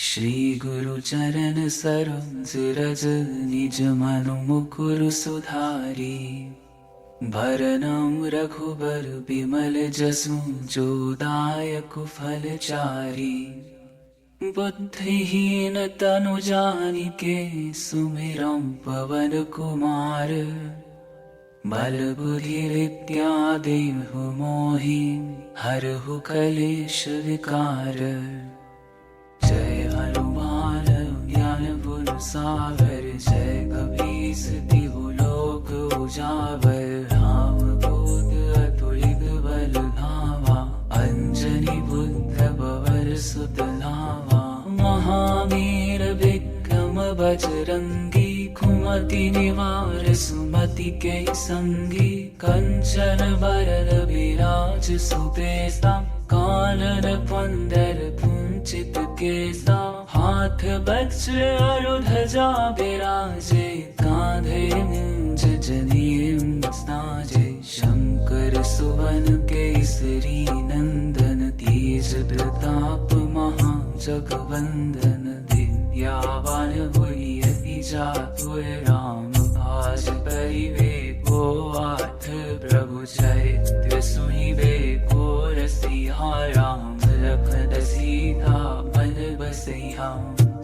श्री गुरु चरण सरोज रज निज मनु मुकुरु सुधारी। भरनम रघुबर बिमल जसु जो दायक फल चारी। बुद्धिहीन तनु जानिके सुमिरम पवन कुमार। बल बुद्धि विद्या देहु मोहि हरहु कलेश विकार। जय हनुमान ज्ञान गुण सागर। जय कपीस तिहु लोक उजागर। राम दूत अतुलित बल धामा। अंजनी पुत्र पवन सुत नामा। महावीर विक्रम बजरंगी। कुमति निवार सुमति के संगी। कंचन बरन विराज सुबेसा। कानन कुंडल कुंचित केसा। हाथ वज्र और ध्वजा विराजे। कांधे मूंज जनेऊ साजे। शंकर सुवन केसरी नंदन। तेज प्रताप महाजगवंदन। विद्यावान गुणी अति चातुर। राम काज करिबेको आठ। प्रभु चरित्र सुनिबेको रसिया। राम लखन सीता मन बसिया।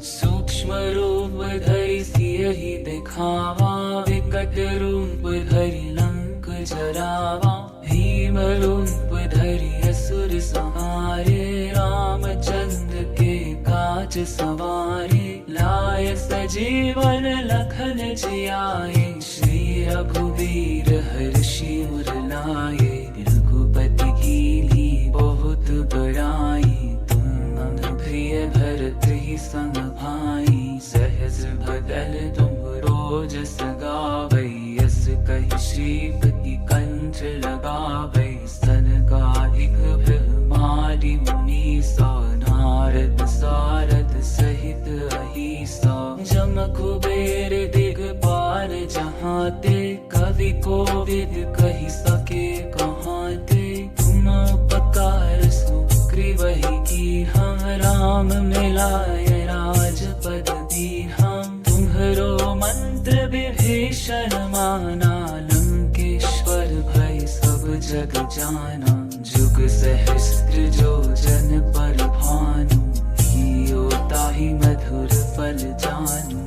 सूक्ष्म रूप धरि सियहि दिखावा। विकट रूप धरि लंक जरावा। भीम रूप धरि असुर संहारे। रामचंद्र के काज सवारे। लाय सजीवन लखन जियाए। श्री रघुवीर हर्षि उर लाए। रघुपति कीन्ही बहुत बड़ाई। तुम मम प्रिय भरत ही संग भाई। सहज भदल तुम रोज सगावै। यस कहि श्रीपति कंठ लगावै। सनकादिक ब्रह्मादि मुनीसा। नारद सारद सहित अहिसा। जम कुबेर दिगपाल जहाते। कवि कोविद कहि सके कहाते। तुम उपकार सुग्रीवहि कीन्हा। राम मिलाय राजपद दीन्हा। तुम्हरो मंत्र विभीषण माना। लंकेश्वर भय सब जग जाना। जुग सहस्त्र जो जन पर भानु। हियो ताहि मधुर फल जानू।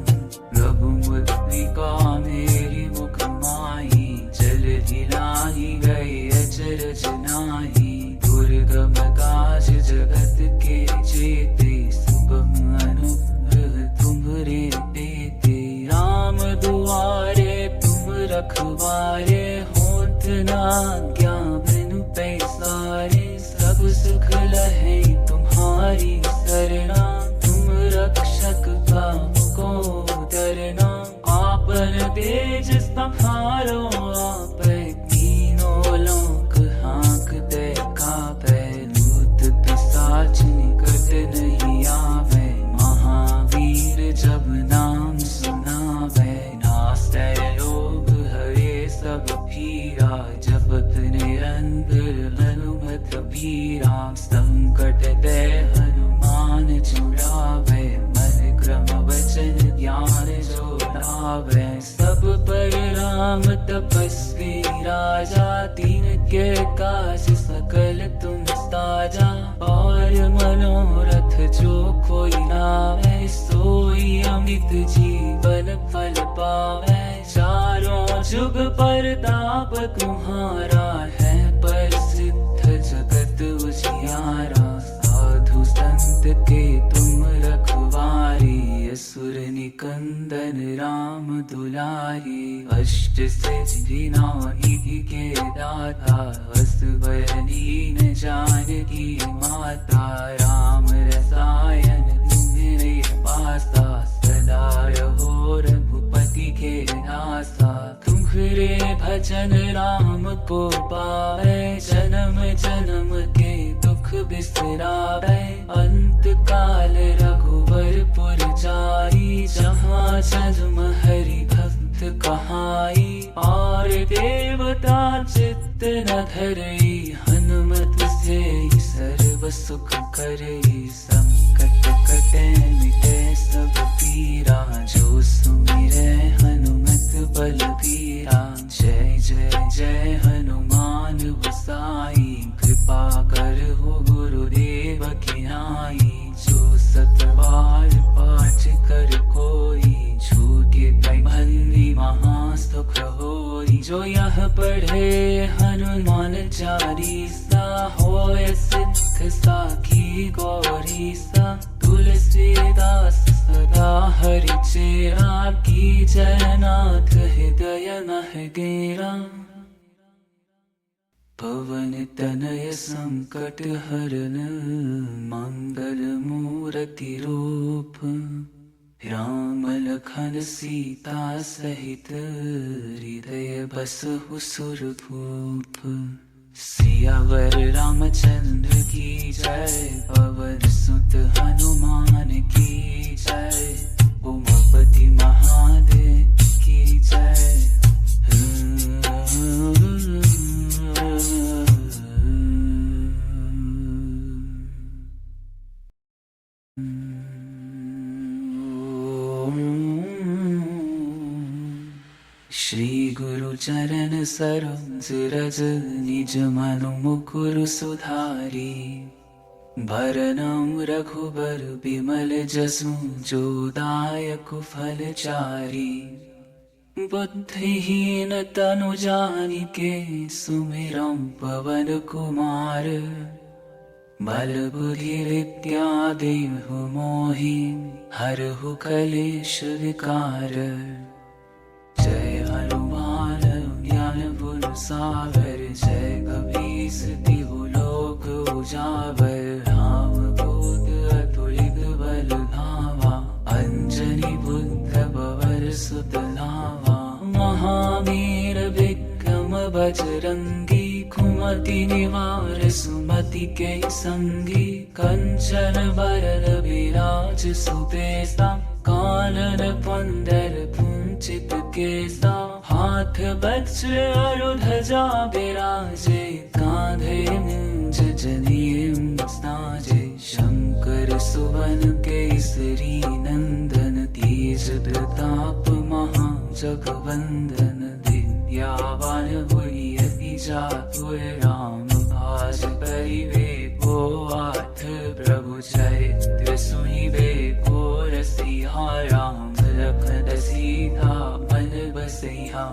रघुमुद्रिका मेरी मुख माही। जलधि लाहि गए अचरज नाहि। दुर्गम काज जगत के जेते। सुगम अनुग्रह तुम्हरे तेते। राम दुआरे तुम रखवारे। होत न आज्ञा बिनु पैसारे। सब सुख लहै तुम्हारी सरना। तुम रक्षक को डरना। आपन तेज संहारो आपै। तीनों लोक हाँकते कापै। भूत पिशाच निकट नहीं आवे। महावीर जब नाम सुनावे। नासै लोभ हरे सब पीरा। जपत निरंतर हनुमत बीरा। संकट ते हनुमान छुड़ावे। मन क्रम वचन ज्ञान जो लावे। सब पर राम तपस्वी राजा। तिनके काज सकल तुम साजा। और मनोरथ जो कोई लावे। सोई अमित जीवन फल पावे। चारों जुग परताप तुम्हारा है। प्रसिद्ध जगत उजियारा। साधु संत के तुम रखवारे। असुर निकंदन राम दुलारे। अष्ट सिद्धि नवनिधि के दाता। असवर दीन जानकी माता। राम रसायन तुम्हारे पासा। सदा रहो रघुपति के दासा। तुम्हारे भजन राम को पावे। जन्म जन्म के दुख बिसरावे। अंत काल रघुवरपुर जाई। जहाँ जन्म हरि भक्त कहाई। और देवता चित्त न धरई। हनुमत से सर्व सुख करई। संकट कटे मिटे सब पीरा, जो सुमिरे हनुमत बलबीरा। जय जय जय हनुमान गोसाई, कृपा कर हो गुरुदेव की नाई। जो सतबार पाठ कर कोई, छूटे भंगी महासुख होई। जो यह पढ़े हनुमान चालीसा, होय सिद्ध साखी गौरीसा। तुलसीदास सदा हरिचेरा, की जयनाथ हृदय मह गेरा। पवन तनय संकट हरन, मंगल मूर्ति रूप। राम लखन सीता सहित, हृदय बसहु सुरभूप। सियावर रामचंद्र की जय, पवन सुत हनुमान की जय। उमापति महादेव की जय। श्री गुरु चरण सरोज रज, निज मनु मुकुरु सुधारी। भरनम रघुबर बिमल जसु, जो दायक फलचारी। बुद्धिहीन तनु जानिके, सुमिरम पवन कुमार। बल बुद्धि विद्या देहु मोहि, हरहु कलेश विकार। जय हनुमान ज्ञान गुण सागर, जय कपीस तिहु लोक उजागर। राम दूत अतुलित बल धामा, अंजनी पुत्र पवन सुत नामा। महावीर विक्रम बजरंगी, कुमति निवार सुमति के संगी। कंचन बरन विराज सुबेसा, कानन कुंडल कुंचित केसा। हाथ वज्र और ध्वजा बिराजे, कांधे मूंज जनेऊ साजे। शंकर सुवन केसरी नंदन, तेज प्रताप महाजगवंदन। विद्यावान गुणी अति चातुर, राम काज करिबे को आठ। प्रभु चरित्र सुनिबे को रसिया, राम लखन सीता मन बसैया।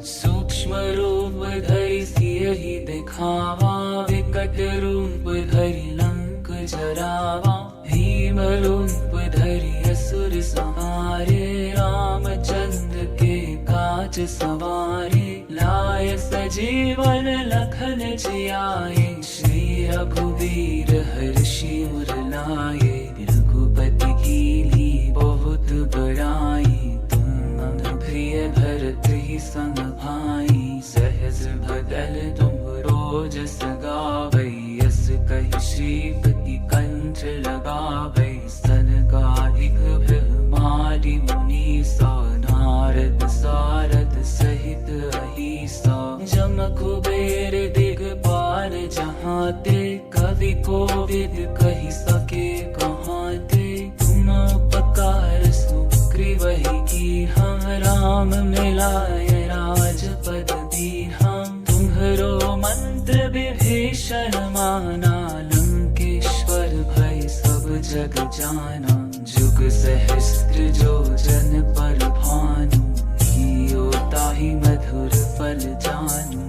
सूक्ष्म रूप धरि सियहि दिखावा, विकट रूप धरि लंक जरावा। भीम रूप धरि असुर संहारे, रामचंद्र के काज सवारे। लाय सजीवन लखन जियाए, श्री रघुवीर हर्षि उर लाए। रघुपति कीन्ही बहुत बड़ाई, तुम मम प्रिय भरत ही संग भाई। सहज बदन तुम रोज सगावै, यस कहि श्रीपति कंठ लगावै। सनकादिक ब्रह्मादि मुनीसा, नारद सारद सहित अहीसा। जम कुबेर दिगपाल जहाते, कवि कोविद कहि सके कहाते। तुम उपकार सुग्रीवहि कीन्हा, राम मिलाय राजपद दीन्हा। तुम्हरो मंत्र विभीषण माना, लंकेश्वर भय सब जग जाना। जुग सहस्त्र जो जन पर भानु, हियो ताहि मधुर फल जानू।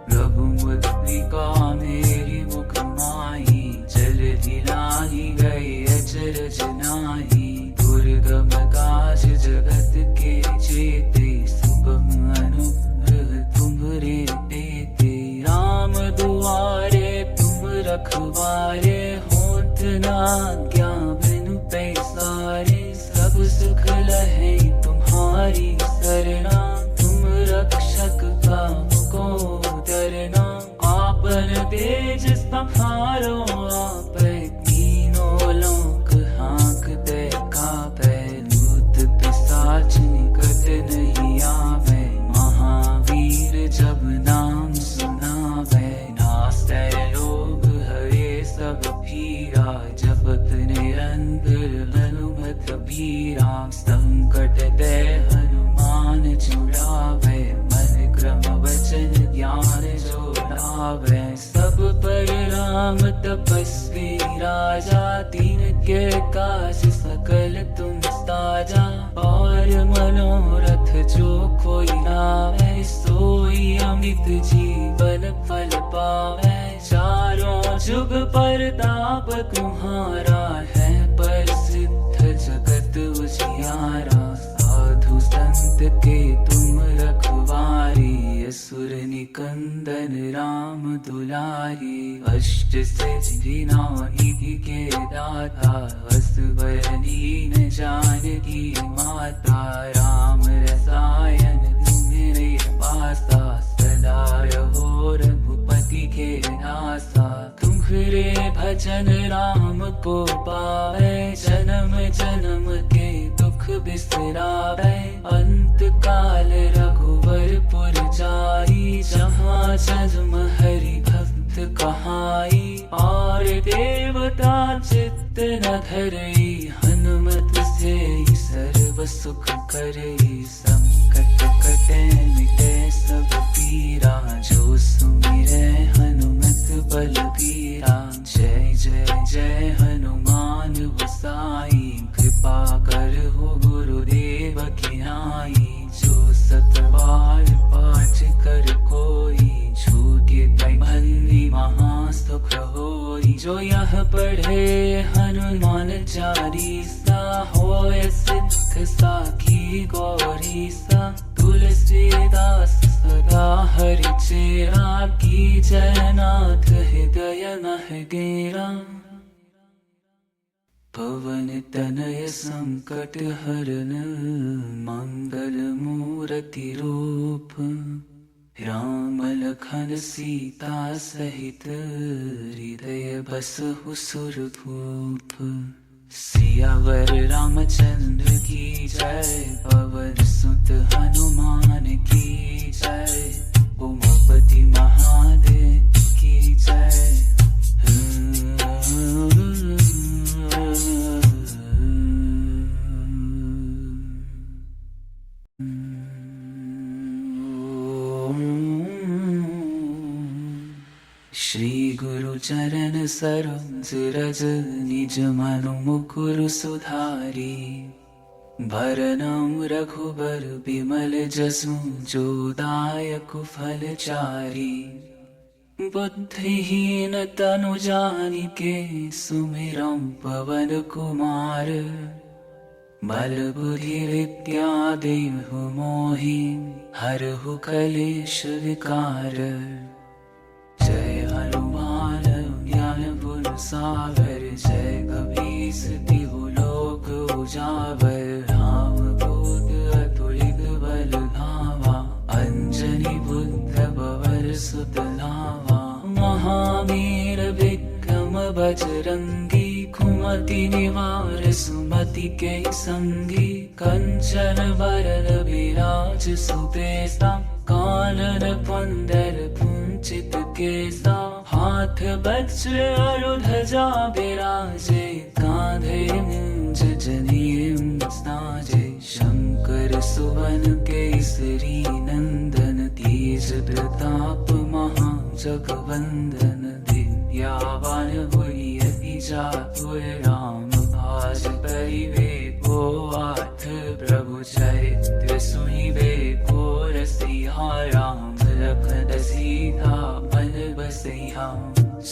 प्रभु मुद्रिका मेरी मुख माही, जलधि लाहि गए अचरज नाहि। दुर्गम काज जगत के जेते, सुगम अनुग्रह तुम्हरे तेते। राम दुआरे तुम रखवारे, होत न आज्ञा बिनु पैसारे। सब सुख लहे तुम्हारी सरना, तुम रक्षक कामको डरना। आपन तेज संहारो आपै, तीनों लोक हाँकते कापै। भूत पिशाच निकट नहीं आवे, महावीर जब नाम सुनावे। नासै रोग हरे सब पीरा, जपत निरंतर बलबीरा संकट ते हनुमान छुड़ावे मन क्रम वचन ज्ञान जोड़ावे सब पर राम तपस्वी राजा तीन के काज सकल तुम साजा और मनोरथ जो कोई लावे सोई अमित जीवन फल पावे चारों जुग परताप तुम्हारा है प्रसिद्ध जगत उजियारा साधु संत के तुम रखवारी असुर निकंदन राम दुलारी अष्ट सिद्धि निधि के दाता असवर दीन जानकी माता राम रसायन तुम्हारे पासा सदा रहो रघुपति के नासा तुम्हारे भजन राम को पावे जन्म जन्म के दुख बिसरावे अंत काल रघुवरपुर जाई जहाँ जन्म हरि भक्त कहाई और देवता चित्त न धरई हनुमत से सर्व सुख करई संकट कटे मिटे सब पीरा जो सुमिरे हनुमत बलबीरा जय जय जय हनुमान गोसाई कृपा कर हो गुरुदेव की नाई जो सत बार पाठ कर कोई छूटे भली महासुख होई जो यह पढ़े हनुमान चालीसा होय सिद्ध साखी गौरी सा तुलसीदास सदा हरि चेरा की जयनाथ हृदय मह गेरा पवन तनय संकट हरन मंगल मूर्ति रूप राम लखन सीता सहित हृदय बसहु सुरभूप सियावर रामचंद्र की जय पवन सुत हनुमान की जय उमापति महादेव की जय श्री गुरु चरण सरोज रज निज मनु मुकुरु सुधारी भरनम रघुबर बिमल जसु जो दायक फल चारी बुद्धिहीन तनु जानिके सुमिरम पवन कुमार बल बुद्धि विद्या देहु मोहि हरहु कलेश विकार जय हनुमान ज्ञान गुण सागर जय कबीर तिहु लोक उजागर राम दूत अतुलित बल धावा अंजनी पुत्र पवन सुत नावा महावीर विक्रम बजरंगी कुमति निवार सुमति के संगी कंचन वरन विराज सुबेसा कानन कुंडल कुंचित केसा हाथ वज्र और ध्वजा विराजे कांधे मूंज जनेऊ साजे शंकर सुवन केसरी नंदन तेज प्रताप महाजगवंदन दिव्यावान हुई जातुर राम भाज परिवेको आठ प्रभु चरित्र सुनिवे को रसिया राम लखन सीता मन बसिया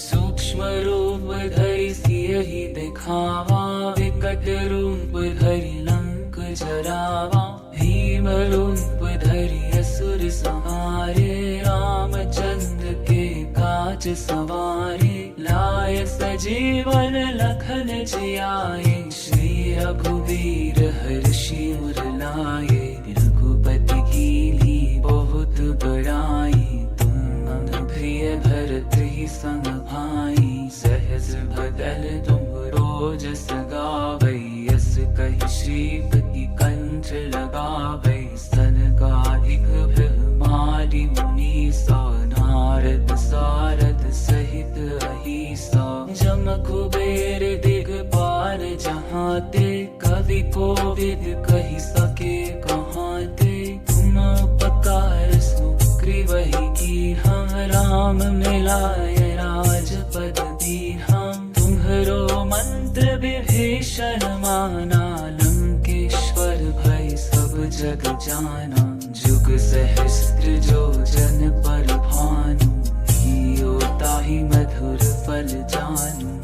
सूक्ष्म रूप धरि सियहि दिखावा विकट रूप धरि लंक जरावा भीम रूप धरि असुर संहारे रामचंद्र के काज सवारे लाय सजीवन लखन जियाए श्री रघुवीर हर्षि उर लाए रघुपति कीन्ही बहुत बड़ाई तुम मम प्रिय भरत ही संग भाई सहज बदल तुम रोज सगावै यस कहि श्रीपति कंठ लगावै सनकादिक ब्रह्मादि मुनीसा नारद सारद सहित अहिसा जम कुबेर दिगपाल जहाँ ते कवि कोविद कही सके कहाँ ते, तुम उपकार सुग्रीवहि की हम, राम मिलाय राजपद दी हम। तुम्हरो मंत्र विभीषण माना, लंकेश्वर भय सब जग जाना। जुग सहस्त्र जो जन पर भानु, हियो ताहि मधुर फल जानू।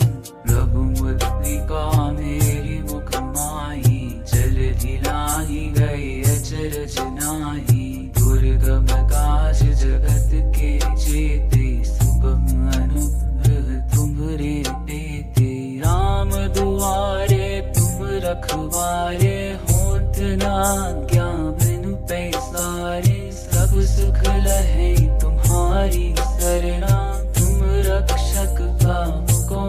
प्रभु मुद्रिका मेरी मुख माही, जल दिलाहि गए अचरज नाही। दुर्गम काज जगत के जेते, सुगम अनुग्रह तुम्हरे तेते। राम दुआरे तुम रखवारे, होत न आज्ञा बिनु पैसारे। सब सुख लहै तुम्हारी सरना, तुम रक्षक काम को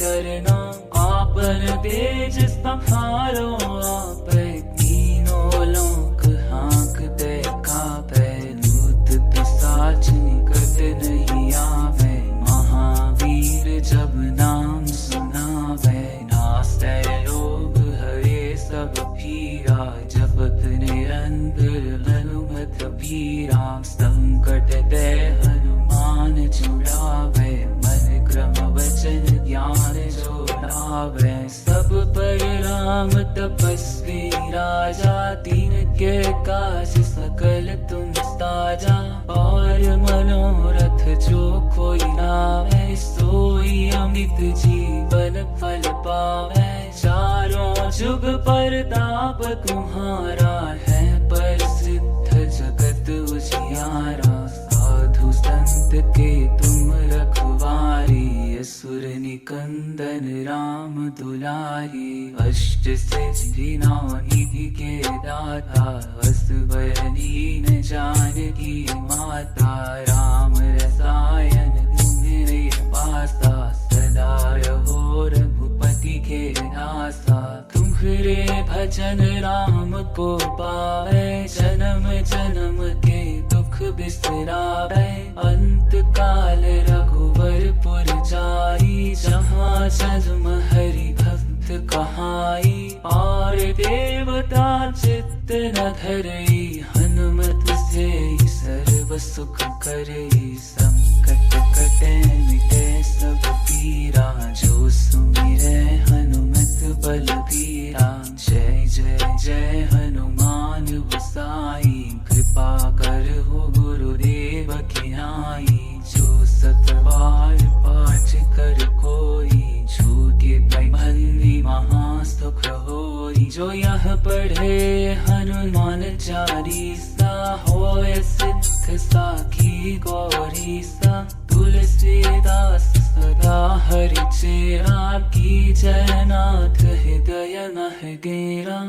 डरना। आपन तेज संहारो आपै, तीनों लोक हाँकते कापै। दूत पिशाच निकट नहीं आवे, महावीर जब नाम सुनावे। नासै रोग हरे सब पीरा, जपत निरंतर हनुमत बीरा। संकट ते हनुमान छुड़ावे, मन क्रम वचन ज्ञान जो लावे। सब पर राम तपस्वी राजा, दीन के काज सकल तुम साजा। और मनोरथ जो कोई लावे, सोई अमित जीवन फल पावे। चारों जुग परताप तुम्हारा है, प्रसिद्ध जगत उजियारा। साधु संत के तुम रखवारे, असुर निकंदन राम दुलारे। अष्ट सिद्धि नौ निधि के दाता, असवर दीन जानकी माता। राम रसायन तुम्हारे पासा, सदा रहो रघुपति के दासा। तुम्हारे भजन राम को पावे, जन्म जन्म के दुख बिसरावे। अंत काल रघुवरपुर जाई, जहाँ जन्म हरि भक्त कहाई। और देवता चित्त न धरई, हनुमत से सर्व सुख करई। संकट कटे मिटे सब पीरा, जो सुमिरै हनुमत बलबीरा। जय जय जय हनुमान गोसाई, कृपा करहु गुरुदेव की नाई। जो सत बार पाठ कर कोई, छूटे बंदी महासुख होई। जो यह पढ़े हनुमान चालीसा, होय सिद्ध साखी गौरीसा। तुलसीदास सदा हरिचेरा, की जयनाथ हृदय मह गेरा।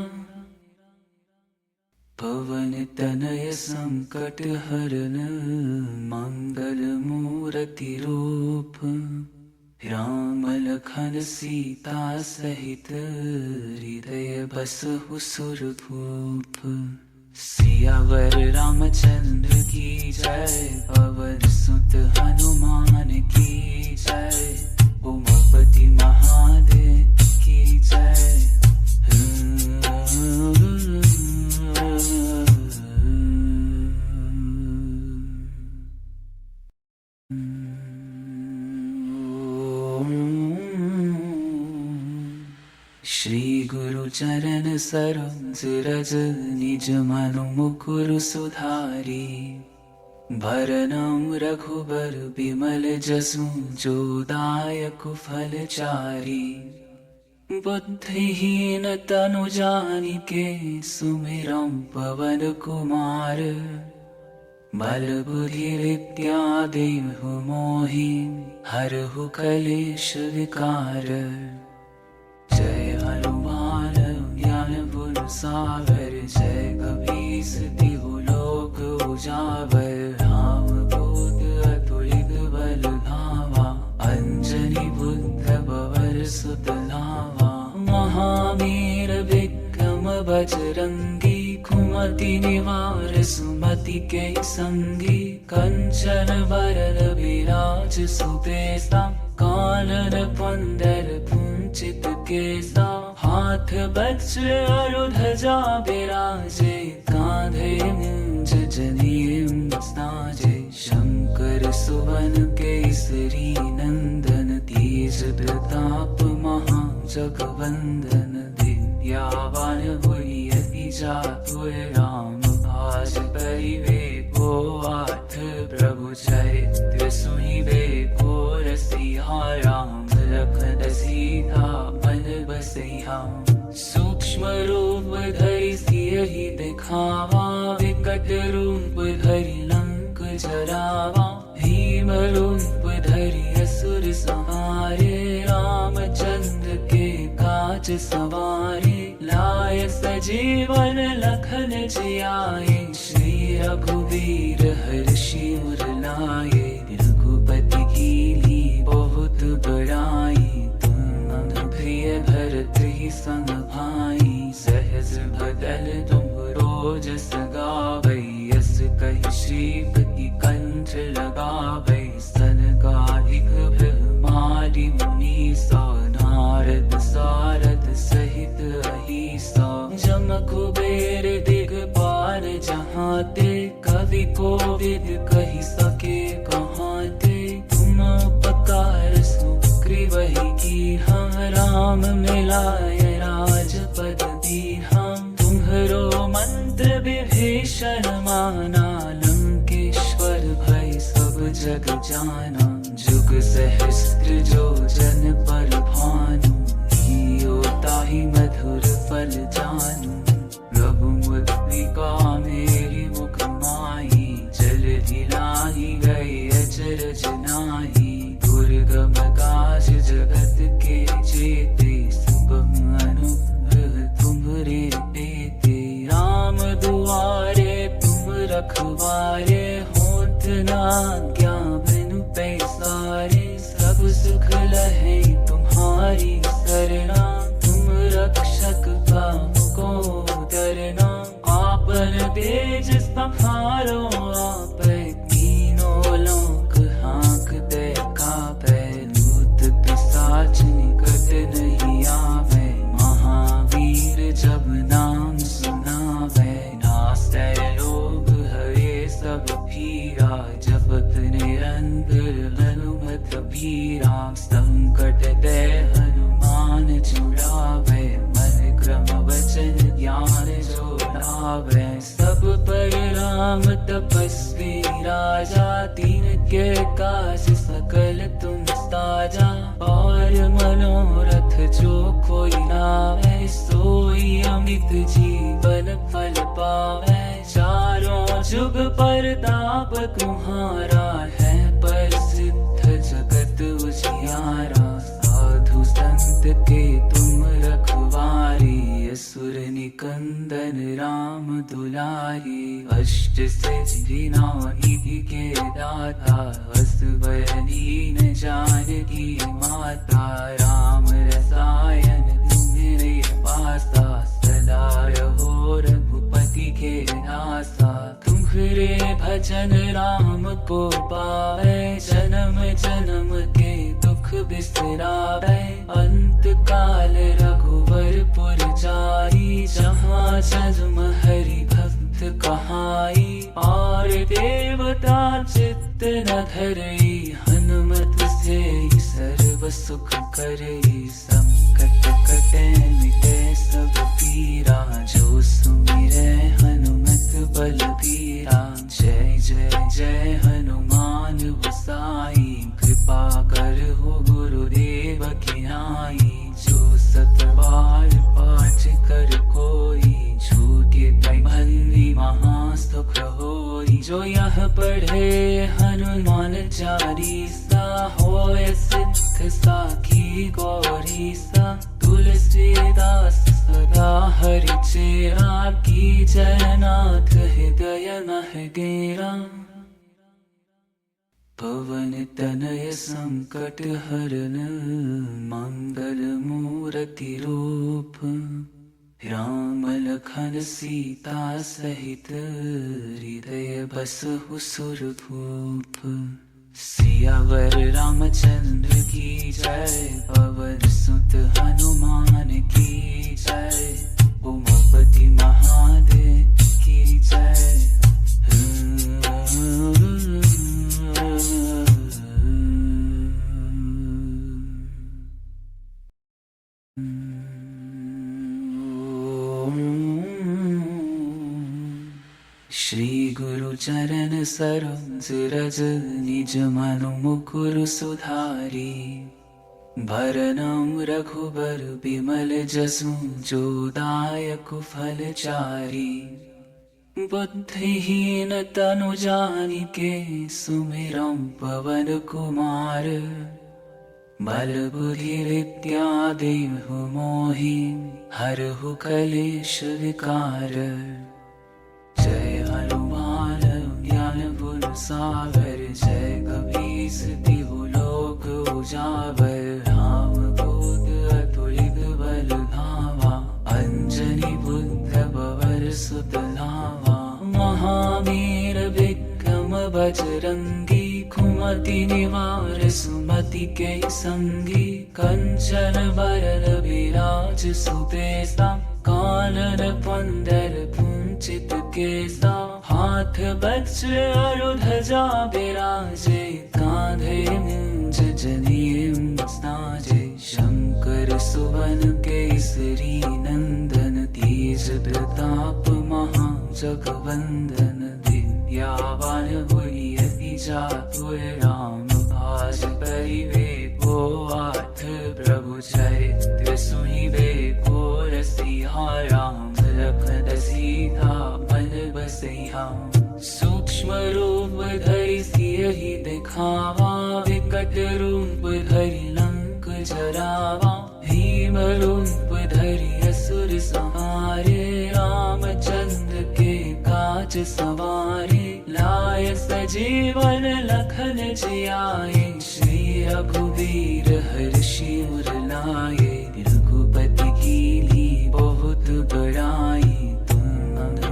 पवन तनय संकट हरन, मंगल मूर्ति रूप। राम लखन सीता सहित, हृदय बसहु सुरभूप। सियावर रामचंद्र की जय, पवन सुत हनुमान की जय। उमापति महादेव की जय। श्री गुरु चरण सरोज रज, निज मनु मुकुरु सुधारी। भरनम रघुबर बिमल जसु, जो दायक फल चारी। बुद्धिहीन तनु जानिके, सुमिरम पवन कुमार। बल बुद्धि विद्या देहु मोहि, हरहु कलेश विकार। जय हनुमान ज्ञान गुण सागर, जय कपीस तिहु लोक उजागर। राम दूत अतुलित बल धामा, अंजनी पुत्र पवन सुत नामा। महावीर विक्रम बजरंगी, कुमति निवार सुमति के संगी। कंचन बरन विराज सुबेसा, कानन कुंडल कुंचित केसा। हाथ वज्र और ध्वजा विराजे, कांधे मूंज जनेऊ साजे। शंकर सुवन केसरी नंदन, तेज प्रताप महा जगवंदन। दिव्यावान हुई अति जातुर, राम भाज परिवेको आठ। प्रभु चरित्र सुनिबे को रसिया, राम लखन सीता मन बसिया। सूक्ष्म रूप धरि सियहि दिखावा, विकट रूप धरि लंक जरावा। भीम रूप धरि असुर संहारे, रामचंद्र के काज सवारे। लाय सजीवन लखन जियाए, श्री रघुवीर हर्षि उर लाए। रघुपति कीन्ही बहुत बड़ाई, तुम मम प्रिय भरत ही संग भाई। सहज भदल तुम रोज सगावै, यस कहि श्रीपति कंठ लगावै। सनकादिक ब्रह्मादि मुनीसा, नारद सारद सहित अहिसा। जम कुबेर दिगपाल जहाते, कवि कोविद कहि सके कहाते। तुम उपकार सुग्रीवहि कीन्हा, राम मिलाय राजपद दीन्हा। तुम्हरो मंत्र विभीषण माना, लंकेश्वर भय सब जग जाना। जुग सहस्त्र जो जन पर भानु, हियो ताहि मधुर फल जानू। रघुमुद्रिका मेरी मुख माही, जलधि लाहि गए अचरज नाहि। दुर्गम काज जगत के जेते, सुगम अनुग्रह तुम्हरे तेते। राम दुआरे तुम रखवारे, होत न आज्ञा बिनु पैसारे। सब सुख लहै तुम्हारी सरना, तुम रक्षक को डरना। आपन तेज संहारो आपै, तीनों लोक हाँकते कापै। भूत पिशाच निकट नहीं आवे, महावीर जब नाम सुनावे। नासै लोभ हरे सब पीरा, जपत निरंतर हनुमत बीरा। संकट ते हनुमान छुड़ावे, मन क्रम वचन ज्ञान जो लावे। सब पर राम तपस्वी राजा, तिनके काज सकल तुम साजा। और मनोरथ जो कोई लावे, सोई अमित जीवन फल पावे। चारों जुग परताप तुम्हारा है, प्रसिद्ध जगत उजियारा। साधु संत के तुम रखवारे, असुर निकंदन राम दुलारे। अष्ट सिद्धि नौ निधि के दाता, असवर दीन जानकी माता। राम रसायन तुम्हारे पासा, सदा रहो रघुपति के दासा। तुम्हारे भजन राम को पावे, जन्म जन्म के दुख बिसरावे। अंत काल रघुवरपुर जाई, जहाँ जन्म हरि भक्त कहाई। और देवता चित्त न धरई, हनुमत से सर्व सुख करई। संकट कटे मिटे सब पीरा, जो सुमिरै हनुमत बलबीरा। जय जय जय हनुमान गोसाई, कृपा कर हो गुरुदेव की नाई। जो सत बार पाठ कर कोई, छूटे बंदी महा सुख होई। जो यह पढ़े हनुमान चालीसा, होय सिद्ध साखी गौरीसा। तुलसीदास सदा हरि चेरा, की जयनाथ हृदय मह गेरा। पवन तनय संकट हरन, मंगल मूर्ति रूप। राम लखन सीता सहित, हृदय बसहु सुरभूप। सियावर रामचंद्र की जय, पवन सुत हनुमान की जय। श्री गुरु चरण सरोज रज निज मनु मुकुरु सुधारी। भरनम रघुबर बिमल जसु जो दायक फल चारी। बुद्धिहीन तनु जानिके सुमिरम पवन कुमार। बल बुद्धि विद्या देहु मोहि हरहु कलेश विकार। जय हनुमान ज्ञान गुण सागर। जय कपीस तिहु लोक उजागर। राम दूत अतुलित बल धामा। अंजनी पुत्र पवन सुत नामा। महावीर विक्रम बजरंगी। कुमति निवार सुमति के संगी। कंचन बरन विराज सुबेसा। कानन कुंडल कुंचित केसा। हाथ वज्र और ध्वजा बिराजे। कांधे मूंज जनेऊ साजे। शंकर सुवन केसरी नंदन। तेज प्रताप महाजगवंदन। विद्यावान गुणी अति चातुर। राम काज करिबे को आठ। प्रभु चरित्र सुनिबे को रसिया। राम लखन सीता मन बसिया। सूक्ष्म रूप धरि सियहि दिखावा। विकट रूप धरि लंक जरावा। भीम रूप धरि असुर संहारे। रामचंद्र के काज सवारे। लाय सजीवन लखन जियाए। श्री रघुवीर हर्षि उर लाए। रघुपति कीन्ही बहुत बड़ाई। तुम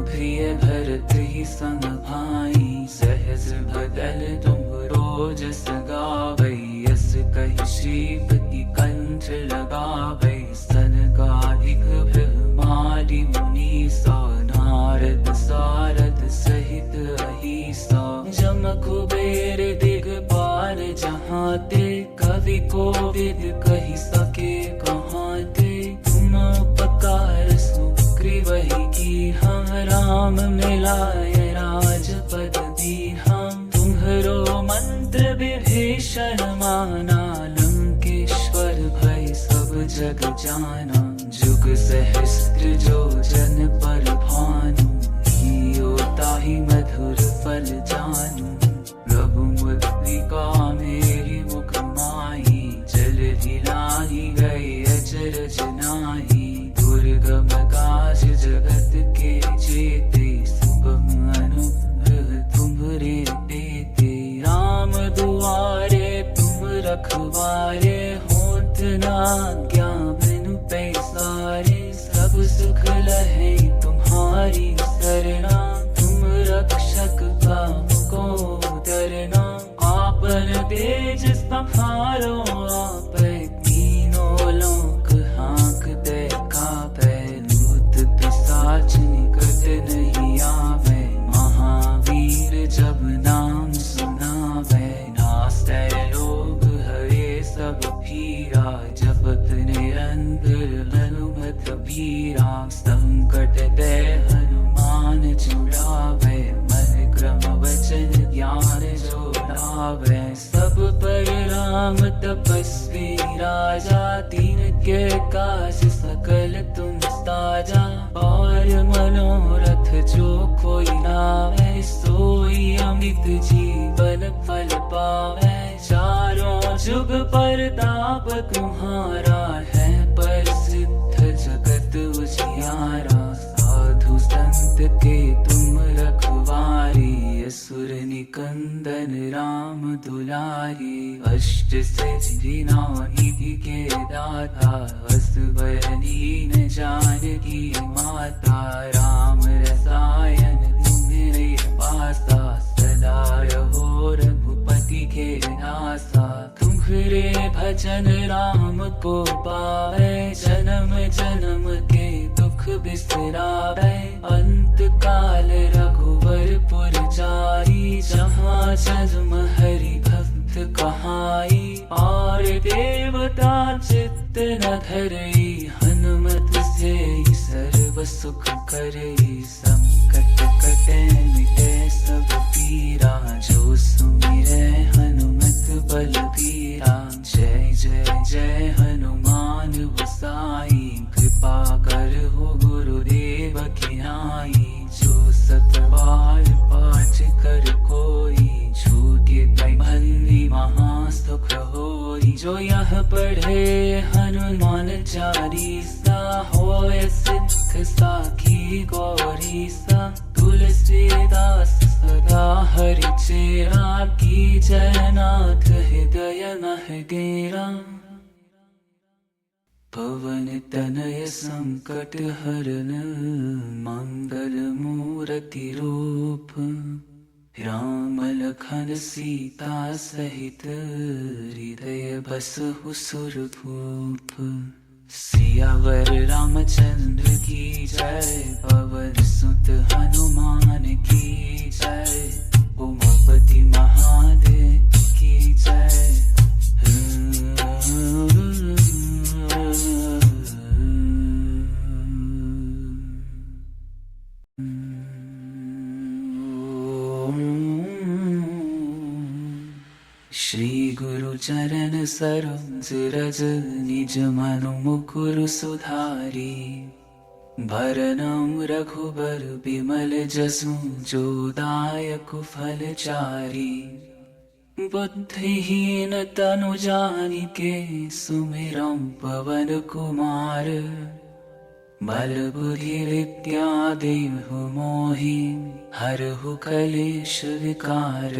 प्रिय भरत ही संग भाई। सहज बदन तुम रोज सगावै। यस कहि श्रीपति कंठ लगावै। सनकादिक ब्रह्मादि मुनीसा। नारद सारद सहित अहिसा। जम कुबेर दिगपाल जहाते। कवि कोविद कहि सके कहाते। तुम उपकार सुग्रीवहि कीन्हा। राम मिलाय राजपद दीन्हा। तुम्हरो मंत्र विभीषण माना। लंकेश्वर भय सब जग जाना। जुग सहस्त्र जो जन पर भानु। हियो ताहि मधुर फल जानू। प्रभु मुद्रिका मेरी मुख माही। जलधि लाहि गए अचरज नाहि। दुर्गम काज जगत के जेते। सुगम अनुग्रह तुम्हरे देते। राम दुआरे तुम रखवारे। होत न आज्ञा बिनु पैसारे। सब सुख लहे तुम्हारी सरना। तुम रक्षक काहू को डरना। आपन तेज संहारो आपै। तीनों लोक हाँकते कापै। भूत पिशाच निकट नहीं आवे। महावीर जब नाम सुनावे। नासै रोग हरे सब पीरा। जपत निरंतर हनुमत बीरा। संकट ते हनुमान छुड़ावे। मन क्रम वचन ज्ञान जोड़ावे। सब पर राम तपस्वी राजा। तिनके काज सकल तुम साजा। और मनोरथ जो कोई लावे। सोई अमित जीवन फल पावे। चारों जुग परताप तुम्हारा है। प्रसिद्ध जगत उजियारा। साधु संत के तुम रखवारे। असुर निकंदन राम दुलारे। अष्ट सिद्धि नौ निधि के दाता। असवर दीन जानकी माता। राम रसायन तुम्हारे पासा। सदा रहो रघुपति के नासा। तुम्हारे भजन राम को पावे। जन्म जन्म के दुख बिसरावे। अंत काल रघुवर पुर जाई। जहाँ जन्म हरि भक्त कहाई। और देवता चित्त न धरई। हनुमत से सर्व सुख करई। संकट कटे मिटे सब पीरा, जो सुमिरे हनुमत बलबीरा। जय जय जय हनुमान गोसाई, कृपा कर हो गुरुदेव की नाई। जो सत बार पाठ कर कोई, छूटे भली महासुख होई। जो यह पढ़े हनुमान चालीसा, होय सिद्ध साखी गौरीसा। तुलसीदास सदा हरि चेरा, की जयनाथ हृदय महगेरा। पवन तनय संकट हरन, मंगल मूर्ति रूप। राम लखन सीता सहित, हृदय बसहु सुरभूप। सियावर रामचंद्र की जय, पवन सुत हनुमान की जय। उमापति महादेव की जय। श्री गुरु चरण सरोज रज, निज मनु मुकुरु सुधारी। भरनम रघुबर बिमल जसु, जो दायक फल चारी। बुद्धिहीन तनु जानिके, सुमिरम पवन कुमार। बल बुद्धि विद्या देहु मोहि, हरहु कलेश विकार।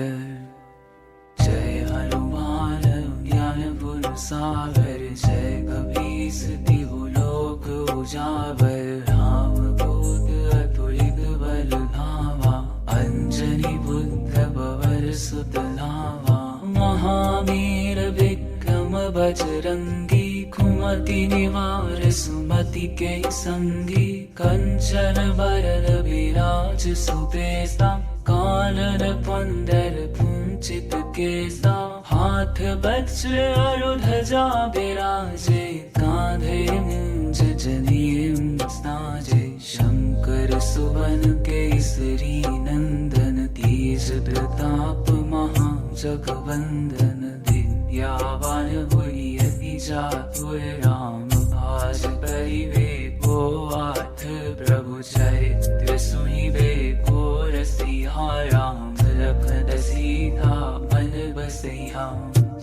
जय हनुमान ज्ञान गुण सागर, जय कपीस तिहु लोक उजागर। राम दूत अतुलित बल धामा, अंजनी पुत्र पवन सुत नामा। महावीर विक्रम बजरंगी, कुमति निवार सुमति के संगी। कंचन बरन विराज सुबेसा, कानन कुंडल कुंचित केसा। हाथ वज्र और ध्वजा विराजे, कांधे मूंज जनेऊ साजे। शंकर सुवन केसरी नंदन, तेज प्रताप महाजगवंदन। विद्यावान गुणी अति चातुर, राम काज करिबेको आठ। प्रभु चरित्र सुनिबे को रसिया, राम लखन सीता मन बसैया।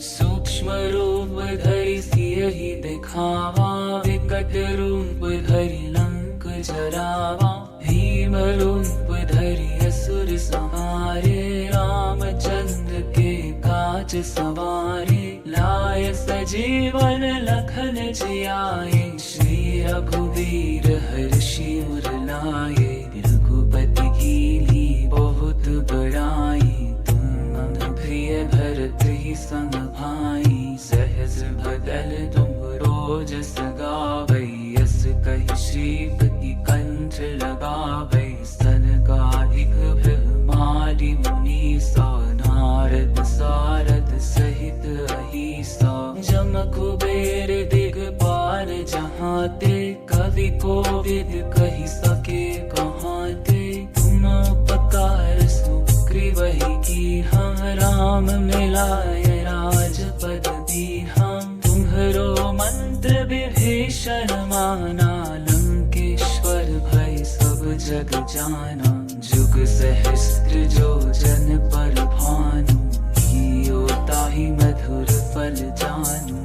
सूक्ष्म रूप धरि सियहि दिखावा, विकट रूप धरि लंक जरावा। भीम रूप धरि असुर संहारे, रामचंद्र के काज सवारे। लाय सजीवन लखन जियाए, श्री रघुवीर हर्षि उर लाए। रघुपति कीन्ही बहुत बड़ाई, तुम मम प्रिय भरत ही संग भाई। सहज बदन तुम रोज सगावै, यस कहि श्रीपति कंठ लगावै। सनकादिक ब्रह्मादि मुनीसा, नारद सारद सहित अहीसा। जम कुबेर दिगपाल जहाते, कवि कोविद कहि सके कहाते। तुम उपकार सुग्रीवहि कीन्हा, राम मिलाय राजपद दीन्हा। तुम्हरो मंत्र विभीषण माना, लंकेश्वर भय सब जग जाना। जुग सहस्त्र जो जन पर भानु, हियो ताहि मधुर फल जानू।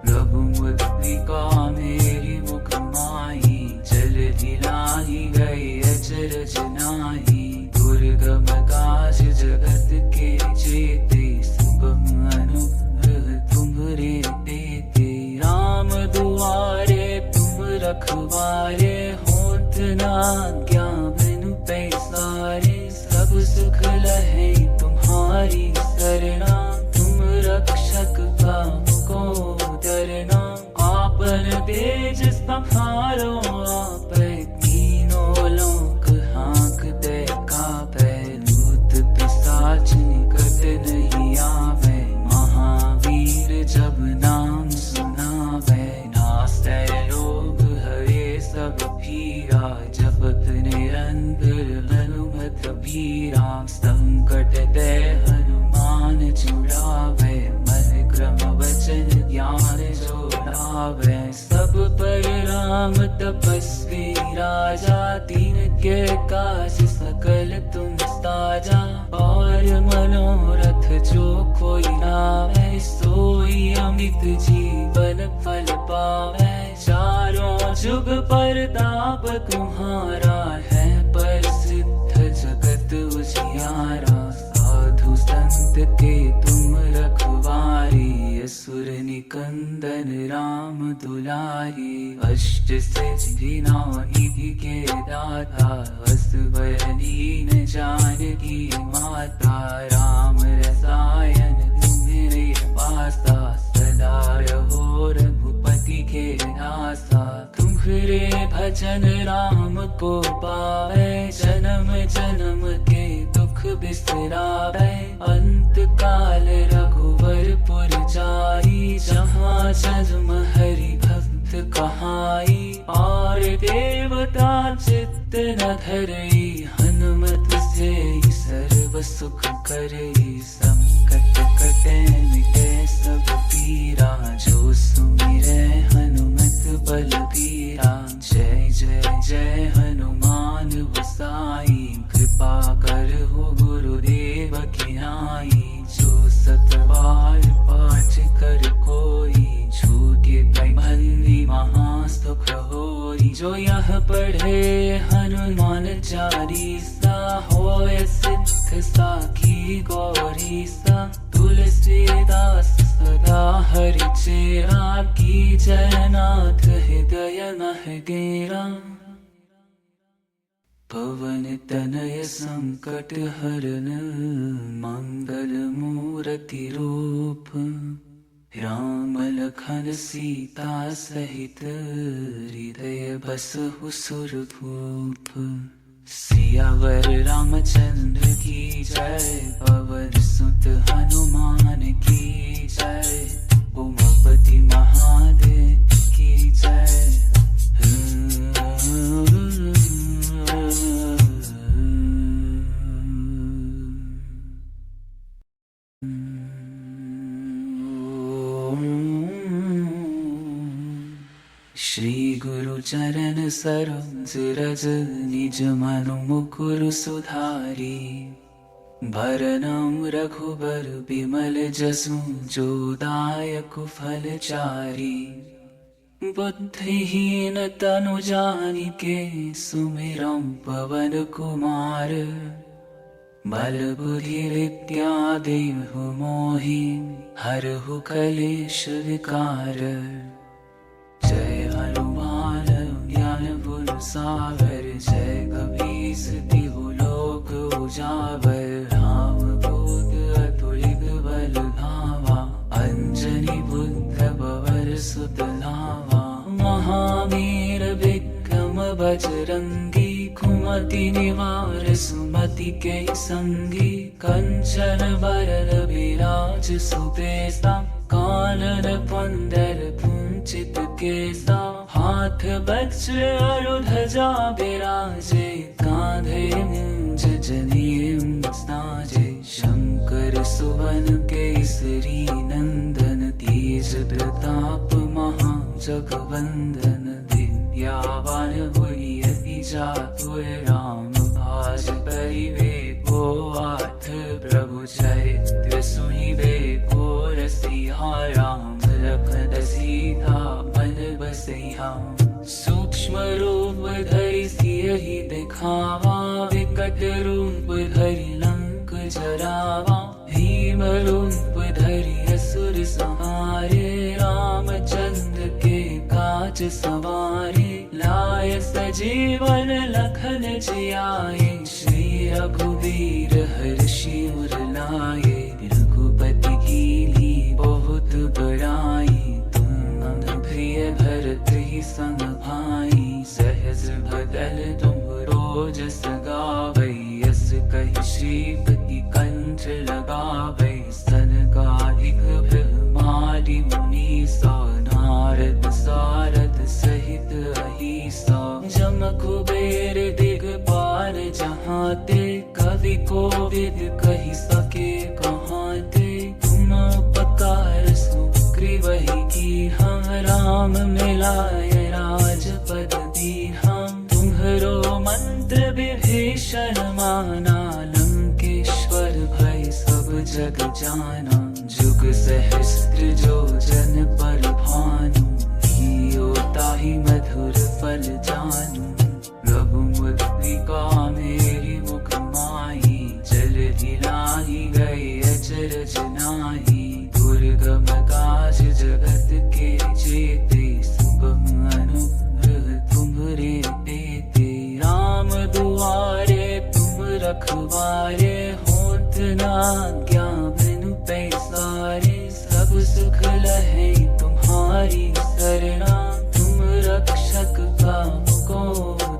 रघुमुद्रिका मेरी मुख माही, जलधि लाहि गए अचरज नाहि। दुर्गम काज जगत के जेते, सुगम अनुग्रह तुम्हरे तेते। राम दुआरे तुम रखवारे, होत न आज्ञा बिनु पैसारे। सब सुख लहै तुम्हारी सरना, तुम रक्षक काम को डरना। आपन तेज संहारो आपै, तीनों लोक हाँकते कापै। भूत पिशाच निकट नहीं आवे, महावीर जब नाम सुनावे। नासै रोग हरे सब पीरा, जपत निरंतर हनुमत वीरा संकट दे हनुमान छुड़ावे मन क्रम वचन ज्ञान जोड़ावे सब पर राम तपस्वी राजा दीन के काज सकल तुम साजा और मनोरथ जो कोई लावे सोई अमित जीवन फल पावे चारों जुग परताप तुम्हारा है प्रसिद्ध जगत उजियारा साधु संत के तुम रखवारी असुर निकंदन राम दुलारी अष्ट सिद्धि नौ निधि के दाता असवर दीन जानकी माता राम रसायन तुम्हारे पासा सदा रहो रघुपति के दासा तुम्हारे भजन राम को पावे जन्म जन्म के दुख बिसरावे अंत काल रघुवरपुर जाई जहाँ जन्म हरि भक्त कहाई और देवता चित्त न धरई हनुमत से सर्व सुख करई संकट कटे मिटे सब पीरा जो सुमिरे हनुमत बलबीरा जय जय जय हनुमान गोसाई कृपा कर हो गुरुदेव की नाई जो सत बार पाठ कर कोई छूटे बंदी महासुख होई जो यह पढ़े हनुमान चालीसा होय सिद्ध साखी गौरी सा तुलसीदास सदा हरि चेरा की जयनाथ हृदय मह गेरा पवन तनय संकट हरन मंगल मूर्ति रूप राम लखन सीता सहित हृदय बसहु सुरभूप सियावर रामचंद्र की जय पवन सुत हनुमान की जय उमापति महादेव की जय श्री गुरु चरण सरोज रज निज मनु मुकुर सुधारी भरनम रघुबर बिमल जसु जो दायक फल चारी बुद्धिहीन तनु जानिके सुमिरम पवन कुमार बल बुद्धि विद्या देहु मोहि हरहु कलेश विकार जय हनुमान ज्ञान गुण सागर जय कपीस तिहु लोक उजागर राम दूत अतुलित बल धावा अंजनी पुत्र पवन सुत नावा महावीर विक्रम बजरंगी कुमति निवार सुमति के संगी कंचन बरन विराज सुबेसा कानन कुंडल कुंचित केसा हाथ वज्र और ध्वजा विराजे कांधे मूंज जनेऊ साजे शंकर सुवन केसरी नंदन तेज प्रताप महाजगवंदन विद्यावान गुणी अति चातुर राम भाज परिवेको आठ प्रभु चरित्र सुनिबे को रसिया राम लखन सीता मन बसैया सूक्ष्म रूप धरि सियहि दिखावा विकट रूप धरि लंक जरावा भीम रूप धरि असुर संहारे रामचंद्र के काज सवारे लाय सजीवन लखन जियाए श्री रघुवीर हर्षि उर लाए रघुपति कीन्ही बहुत बड़ाई तुम प्रिय भरत ही संग भाई सहज बदल तुम रोज सगावै यस कहि श्रीपति कंठ लगावै सनकादिक ब्रह्मादि मुनीसा नारद सारद सहित अहिसा जम कुबेर दिगपाल जहाँ ते कवि कोविद कही सके कहाँ ते, तुम उपकार सुग्रीवहि की हम, राम मिलाय राजपद दी हम। तुम्हरो मंत्र विभीषण माना, लंकेश्वर भय सब जग जाना। जुग सहस्त्र जो जन पर भानु, हियो ताहि मधुर फल जानू। रघुमुद्रिका मेरी मुख माही, जल दिलाहि गए अचरज नाही। दुर्गम काज जगत के जेते, सुगम अनुग्रह तुम्हरे तेते। राम दुआरे तुम रखवारे, होत न आज्ञा बिनु पैसारे। सब सुख लहै तुम्हारी सरना, तुम रक्षक काहू को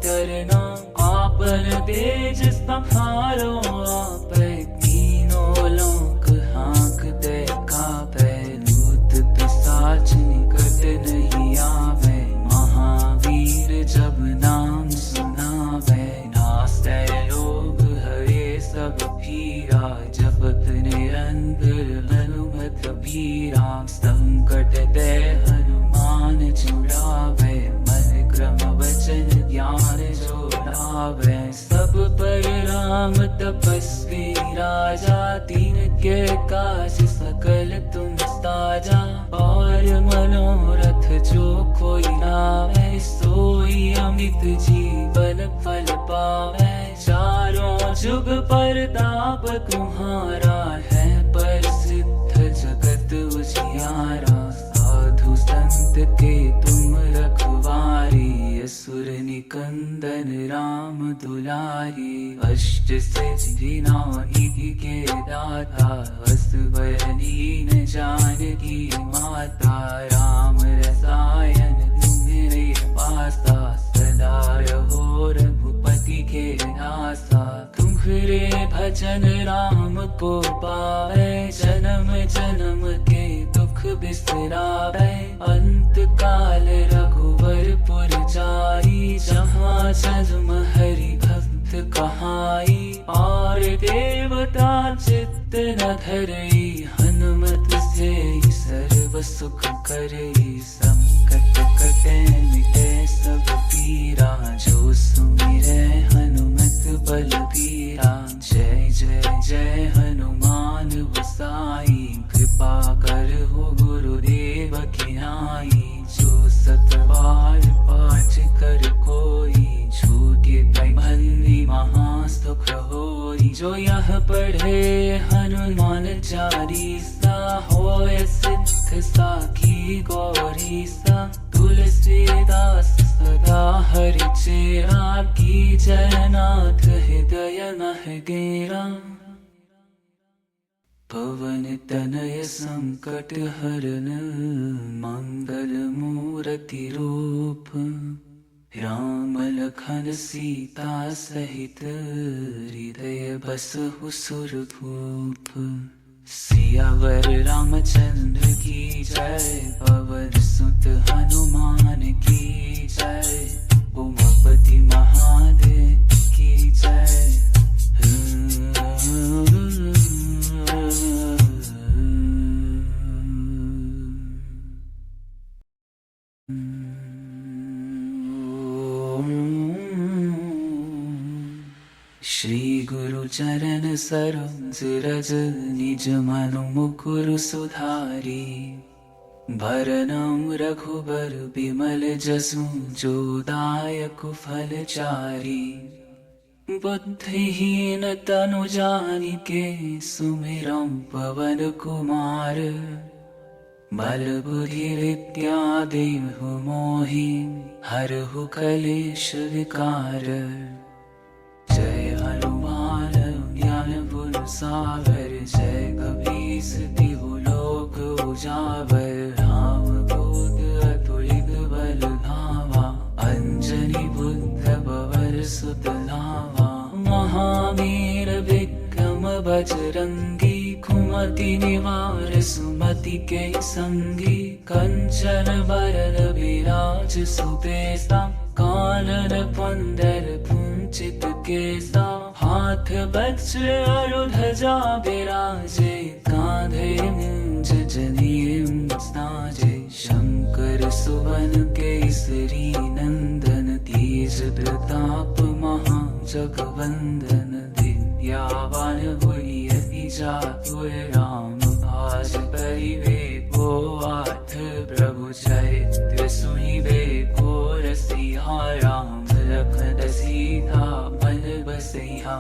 डरना। आपन तेज संहारो आपै, तीनों लोक हाँकते कापै। भूत पिशाच निकट नहीं आवे, महावीर जब नाम सुनावे। नासै लोभ हरे सब पीरा, जपत निरंतर हनुमत बीरा। संकट ते हनुमान छुड़ावे, मन क्रम वचन ज्ञान जो लावे। सब पर राम तपस्वी राजा, दीन के काज सकल तुम साजा। और मनोरथ जो कोई लावे, सोई अमित जीवन फल पावे। चारों जुग परताप तुम्हारा है, प्रसिद्ध जगत उजियारा। साधु संत के तुम रखवारे, असुर निकंदन राम दुलारे। अष्ट सिद्धि नौ निधि के दाता, असवर दीन जानकी माता। राम रसायन तुम्हारे पासा, सदा रहो रघुपति के दासा। तुम्हारे भजन राम को पावे, जन्म जन्म के दुख बिसरावे। अंत काल रघुवरपुर जाई, जहाँ जन्म हरि भक्त कहाई। और देवता चित्त न धरई, हनुमत से सर्व सुख करई। संकट कटे मिटे सब पीरा, जो सुमिरै हनुमत बलबीरा। जय जय जय हनुमान गोसाई, कृपा करहु गुरुदेव की नाई। जो सत बार पाठ कर कोई, छूटे बंदी महा सुख होई। जो यह पढ़े हनुमान चालीसा, होय सिद्ध साखी गौरीसा। तुलसीदास सदा हरि चेरा, की जयनाथ हृदय मह गेरा। पवन तनय संकट हरन, मंगल मूर्ति रूप। राम लखन सीता सहित, हृदय बसहु सुरभूप। सियावर रामचंद्र की जय, पवन सुत हनुमान की जय। उमापति महादेव की जय। श्री गुरु चरण सरोज रज, निज मनु मुकुरु सुधारी। भरनम रघुबर बिमल जसु, जो दायक फल चारी। बुद्धिहीन तनु जानिके, सुमिरौ पवन कुमार। बल बुद्धि विद्या देहु मोहि, हरहु कलेश विकार। जय हनुमान ज्ञान गुण सागर, जय कपीस तिहु लोक उजागर। राम दूत अतुलित बल धामा, अंजनी पुत्र पवन सुत नामा। महावीर विक्रम बजरंगी, कुमति निवार सुमति के संगी। कंचन बरन विराज सुबेसा, कानन कुंडल कुंचित चित केसा, हाथ वज्र और ध्वजा विराजे, कांधे मूंज जनेऊ साजे। शंकर सुवन केसरी नंदन, तेज प्रताप महा जगवंदन। विद्यावान हुई अति चातुर, राम काज करिबे को आठ। प्रभु चरित्र सुनिबे को रसिया, राम लखन सीता मन बसिया।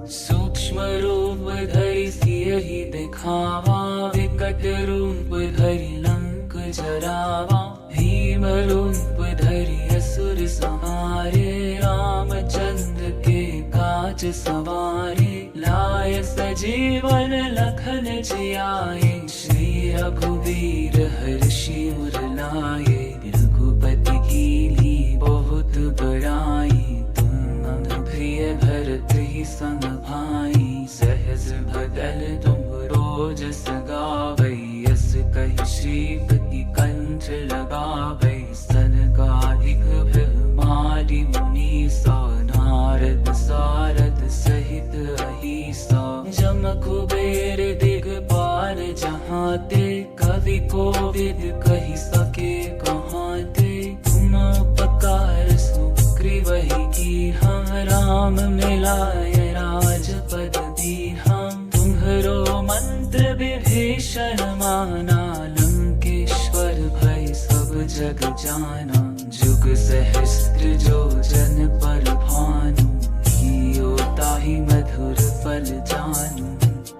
सूक्ष्म रूप धरि सियहि दिखावा, विकट रूप धरि लंक जरावा। भीम रूप धरि असुर संहारे, रामचंद्र के काज सवारे। लाय सजीवन लखन जियाए, श्री रघुवीर हर्षि उर लाए। रघुपति कीन्ही बहुत बड़ाई, तुम मम प्रिय भरत ही सम भाई। सहज बदन तुम रोज सगावै, यस कहि श्रीपति कंठ लगावै। सनकादिक ब्रह्मादि मुनीसा, नारद सारद सहित अहिसा। जम कुबेर दिगपाल जहाते, कवि कोविद कहि सके कहाते। तुम उपकार सुग्रीवहि कीन्हा, राम मिलाय राजपद दीन्हा। तुम्हरो मंत्र विभीषण माना, लंकेश्वर भय सब जग जाना। जुग सहस्त्र जो जन पर भानु, हियो ताहि मधुर फल जानू।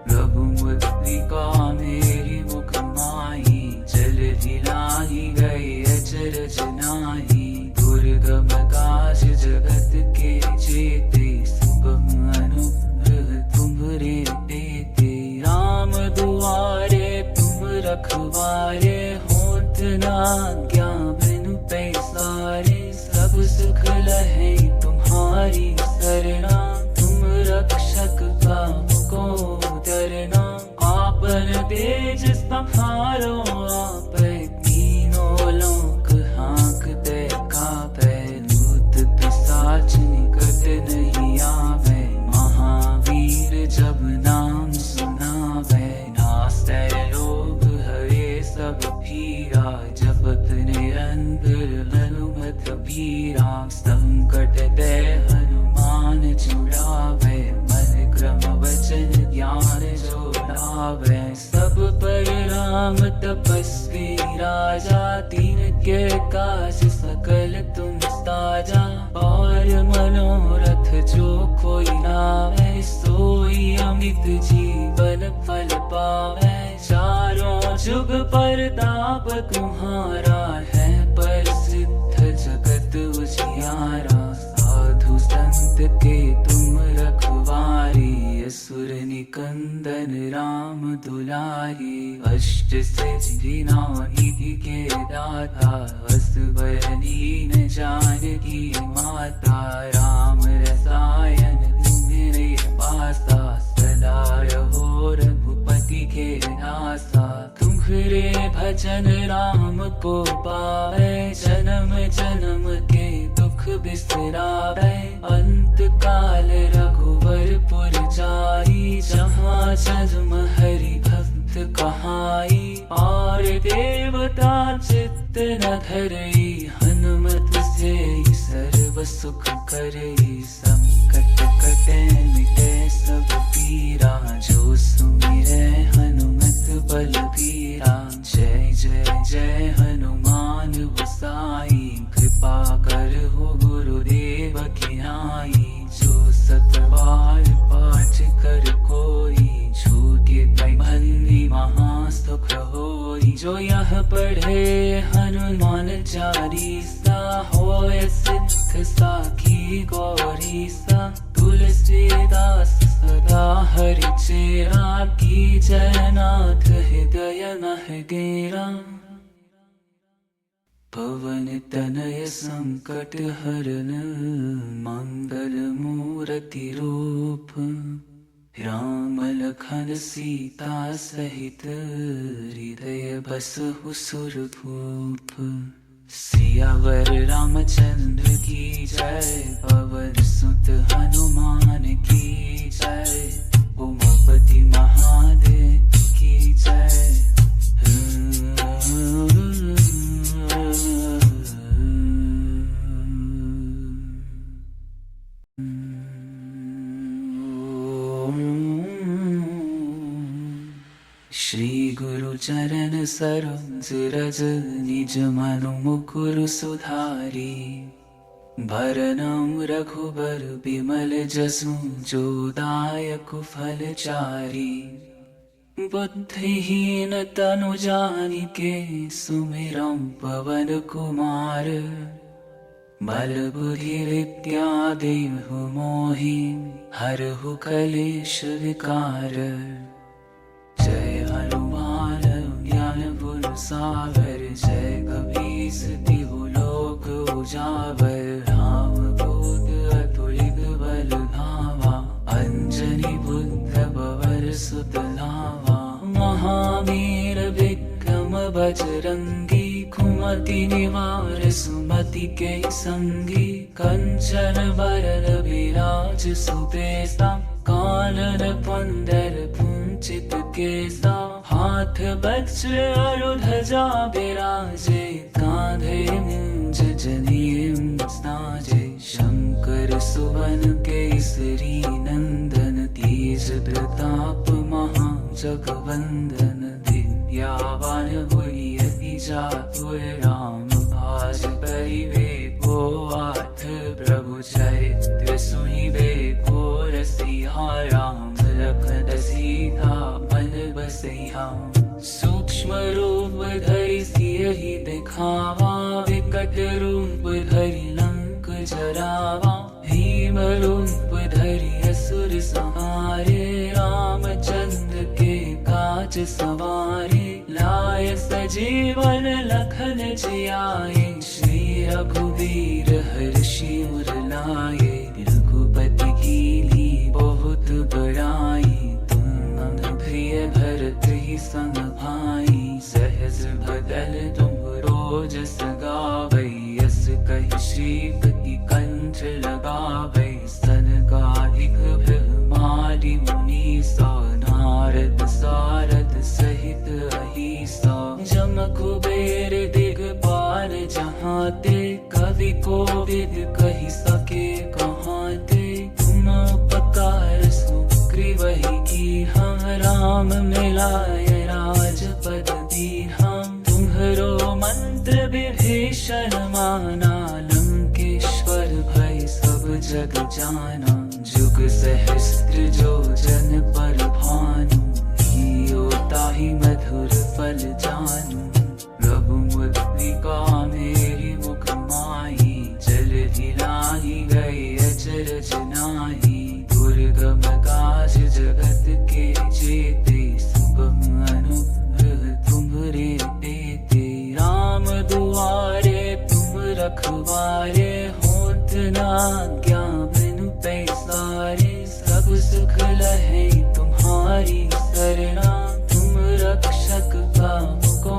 प्रभु मुद्रिका मेरी मुख माही, जल दिलाहि गए अचरज नाहि। दुर्गम काज जगत के जेते, सुगम अनुग्रह तुम्हरे तेते। राम दुआरे तुम रखवारे, होत न आज्ञा बिनु पैसारे। सब सुख लहै तुम्हारी सरना, तुम रक्षक काहू को डरना। आपन तेज संहारो आपै, तीनों लोक हाँकते कापै। भूत पिशाच निकट नहीं आवे, महावीर जब नाम सुनावे। नासै रोग हरे सब पीरा, जपत निरंतर हनुमत बीरा। संकट ते हनुमान छुड़ावे, मन क्रम वचन ज्ञान जोड़ावे। सब पर राम तपस्वी राजा, तिनके काज सकल तुम साजा। और मनोरथ जो कोई लावे, सोई अमित जीवन फल पावे। चारों जुग परताप तुम्हारा है, प्रसिद्ध जगत उजियारा। साधु संत के तुम रखवारे, असुर निकंदन राम दुलारे। अष्ट सिद्धि नौ निधि के दाता, असवर दीन जानकी माता। राम रसायन तुम्हारे पासा, सदा रहो रघुपति के नासा। तुम्हारे भजन राम को पावे, जन्म जन्म के दुख बिसरावे। अंत काल रघुवर पुर जाई, जहाँ जन्म हरि भक्त कहाई। और देवता चित्त न धरई, हनुमत से सर्व सुख करई। संकट कटे मिटे सब पीरा, जो सुमिरै हनुमत बलबीरा। जय जय जय हनुमान गोसाई, कृपा करहु गुरुदेव की नाई। जो सत बार पाठ कर कोई, छूटे बंदी महा सुख होई। जो यह पढ़े हनुमान चालीसा, होय सिद्ध साखी गौरीसा। तुलसीदास सदा हरि चेरा, की जयनाथ हृदय मह गेरा। पवन तनय संकट हरन, मंगल मूर्ति रूप। राम लखन सीता सहित, हृदय बसहु सुरभूप। सियावर रामचंद्र की जय, पवन सुत हनुमान की जय, उमापति महादेव की जय। श्री गुरु चरण सरोज रज, निज मनु मुकुरु सुधारी। भरनम रघुबर बिमल जसु, जो दायक फलचारी। बुद्धिहीन तनु जानिके, सुमिरम पवन कुमार। बल बुद्धि विद्या देहु मोहि, हरहु कलेश विकार। जय हनुमान ज्ञान गुण सागर, जय कपीस तिहु लोक उजागर। राम दूत अतुलित बल धामा, अंजनी पुत्र पवन सुत नामा। महावीर विक्रम बजरंगी, कुमति निवार सुमति के संगी। कंचन बरन विराज सुबेसा, कानन कुंडल कुंचित केसा। हाथ वज्र और ध्वजा विराजे, कांधे मूंज जनेऊ साजे। शंकर सुवन केसरी नंदन, तेज प्रताप महाजगवंदन। विद्यावान गुणी अति चातुर, राम काज करिबेको आठ। प्रभु चरित्र सुनिबेको रसिया, राम लखन सीता मन बसिया। सूक्ष्म रूप धरि सियहि दिखावा, विकट रूप धरि लंक जरावा। भीम रूप धरि असुर संहारे, रामचंद्र के काज सवारे। लाय सजीवन लखन जियाए, श्री रघुवीर हर्षि उर लाए। रघुपति कीन्ही बहुत बड़ाई, तुम प्रिय भरत ही संग भाई। सहज बदन तुम रोज सगावै, यस कहि श्रीपति कंठ लगावै। सनकादिक ब्रह्मादि मुनीसा, नारद सारद सहित अहीसा। जम कुबेर दिगपाल जहाते, कवि कोविद कहि सके कहाते। तुम उपकार सुग्रीवहि कीन्हा, राम मिलाय राजपद दीन्हा। तुम्हरो मंत्र विभीषण माना, लंकेश्वर भय सब जग जाना। जुग सहस्त्र जो जन पर भानु, हियो ताहि मधुर फल जानू। रघुमुद्रिका मेरी मुख माही, जलधि लाहि गए अचरज नाहि। दुर्गम काज जगत के जेते, सुगम अनुग्रह तुम्हरे तेते। राम दुआरे तुम रखवारे, होत न आज्ञा बिनु पैसारे। सब सुख लहै तुम्हारी सरना, तुम रक्षक को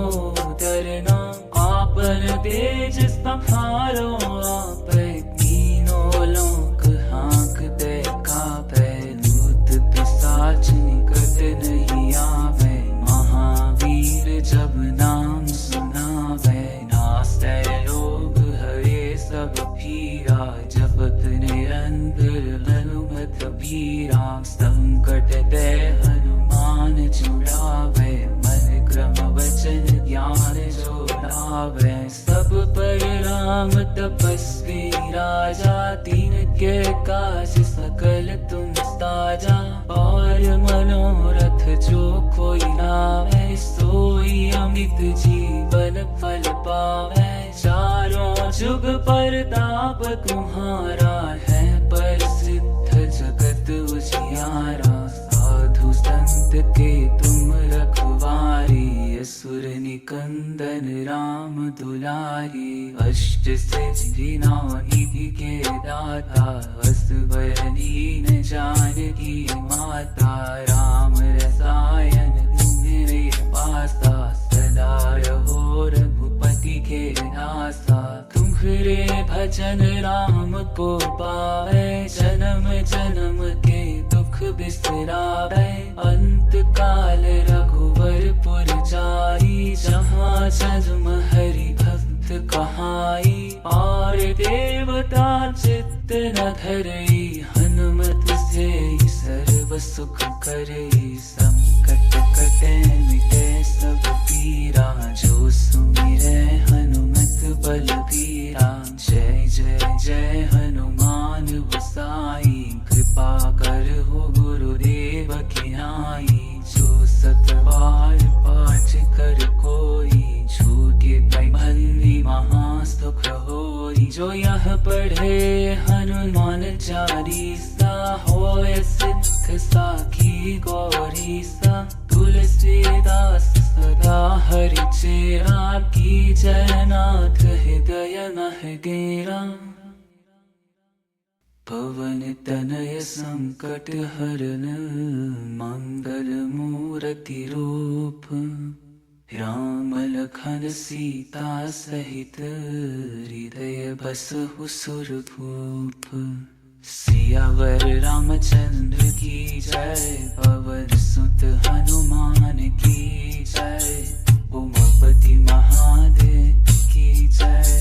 डरना। आपन तेज संहारो आपै, तीनों लोक हाँकते कापै। भूत पिशाच निकट नहीं आवे, महावीर जब नाम सुनावे। नासै रोग हरे सब पीरा, जपत निरंतर हनुमत बीरा। संकट ते हनुमान छुड़ावे, मन क्रम वचन ज्ञान जो लावे। सब पर राम तपस्वी राजा, तिनके काज सकल तुम साजा। और मनोरथ जो कोई लावे, सोई अमित जीवन फल पावे। चारों जुग परताप तुम्हारा है, प्रसिद्ध जगत उजियारा। साधु संत के तुम रखवारे, असुर निकंदन राम दुलारे। अष्ट सिद्धि निधि के दाता, असवर दीन जानकी माता। राम रसायन तुम्हारे पासा, सदा रहो रघुपति भक्ति के आसा। तुम्हारे भजन राम को पावे, जन्म जन्म के दुख बिसरावे। अंत काल रघुवरपुर जाई, जहाँ जन्म हरि भक्त कहाई। और देवता चित्त न धरई, हनुमत से सर्व सुख करई। संकट कटे मिटे सब पीरा, जो सुमिरै हनुमत बलबीरा। जय जय जय हनुमान गोसाई, कृपा करहु गुरुदेव की नाई। जो सत बार पाठ कर कोई, छूटे भंगी महासुख होई। जो यह पढ़े हनुमान चालीसा, होय सिद्ध साखी गौरीसा। तुलसीदास सदा हरिचेरा, की जयनाथ हृदय मह गेरा। पवन तनय संकट हरन, मंगल मूर्ति रूप। राम लखन सीता सहित, हृदय बसहु सुरभूप। सियावर रामचंद्र की जय, पवन सुत हनुमान की जय। उमापति महादेव की जय।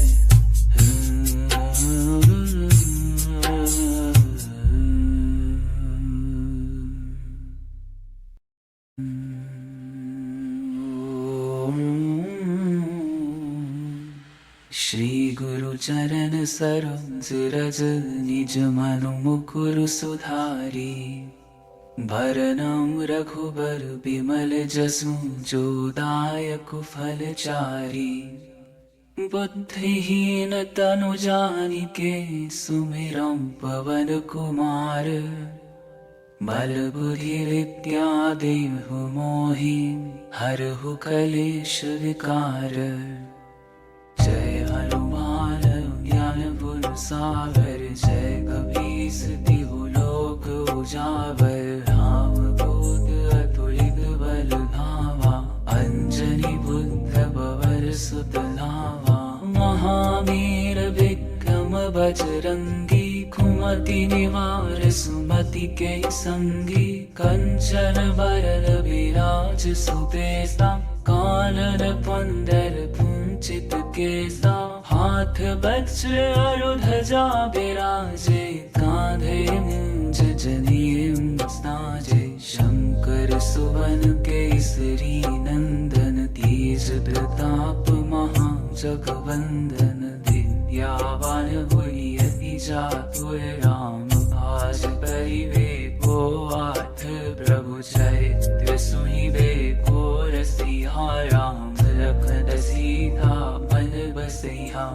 श्री गुरु चरण सरोज रज, निज मनु मुकुरु सुधारी। भरनम रघुबर बिमल जसु, जो दायक फल चारी। बुद्धिहीन तनु जानिके, सुमिरम पवन कुमार। बल बुद्धि विद्या देहु मोहि, हरहु कलेश विकार। जय हनुमान ज्ञान गुण सागर, जय कपीस तिहु लोक उजागर। राम दूत अतुलित बल धामा, अंजनी पुत्र पवन सुत नामा। महावीर विक्रम बजरंगी, कुमति निवार सुमति के संगी। कंचन बरन विराज सुबेसा, कानन कुंडल कुंचित केसा। हाथ वज्र और ध्वजा विराजे, कांधे मूंज जनेऊ साजे। शंकर सुवन केसरी नंदन, तेज प्रताप महाजगवंदन। विद्यावान गुणी अति चातुर, राम काज करिबेको आठ। प्रभु चरित्र सुनिबेको रसिया, राम लखन सीता मन बसैया।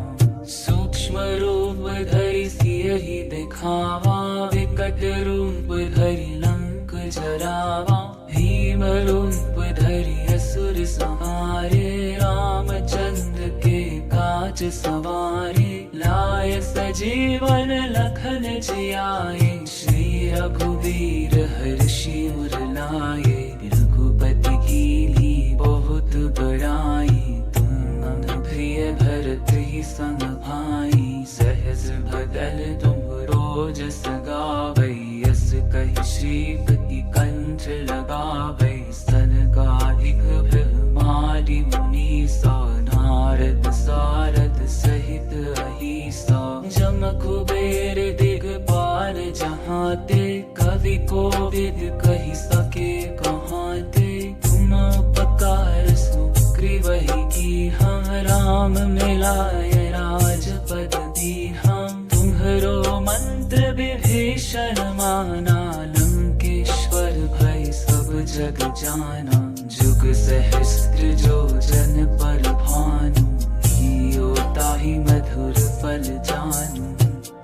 सूक्ष्म रूप धरि सियहि दिखावा, विकट रूप धरि लंक जरावा। भीम रूप धरि असुर संहारे, रामचंद्र के काज सवारे। लाय सजीवन लखन जियाए, श्री रघुवीर हर्षि उर लाए। रघुपति कीन्ही बहुत बड़ाई, तुम प्रिय भरत ही संग भाई। सहज बदन तुम रोज सगावै, यस कहि श्रीपति कंठ लगावै। सनकादिक ब्रह्मादि मुनीसा, नारद सारद सहित अहीसा। जम कुबेर दिगपाल जहाते, कवि कोविद कहि सके कहाते। तुम उपकार सुग्रीवहि कीन्हा, राम मिलाय राजपद दीन्हा। तुम्हरो मंत्र विभीषण माना, लंकेश्वर भय सब जग जाना। जुग सहस्त्र जो जन पर भानु, हियो ताहि मधुर फल जानू।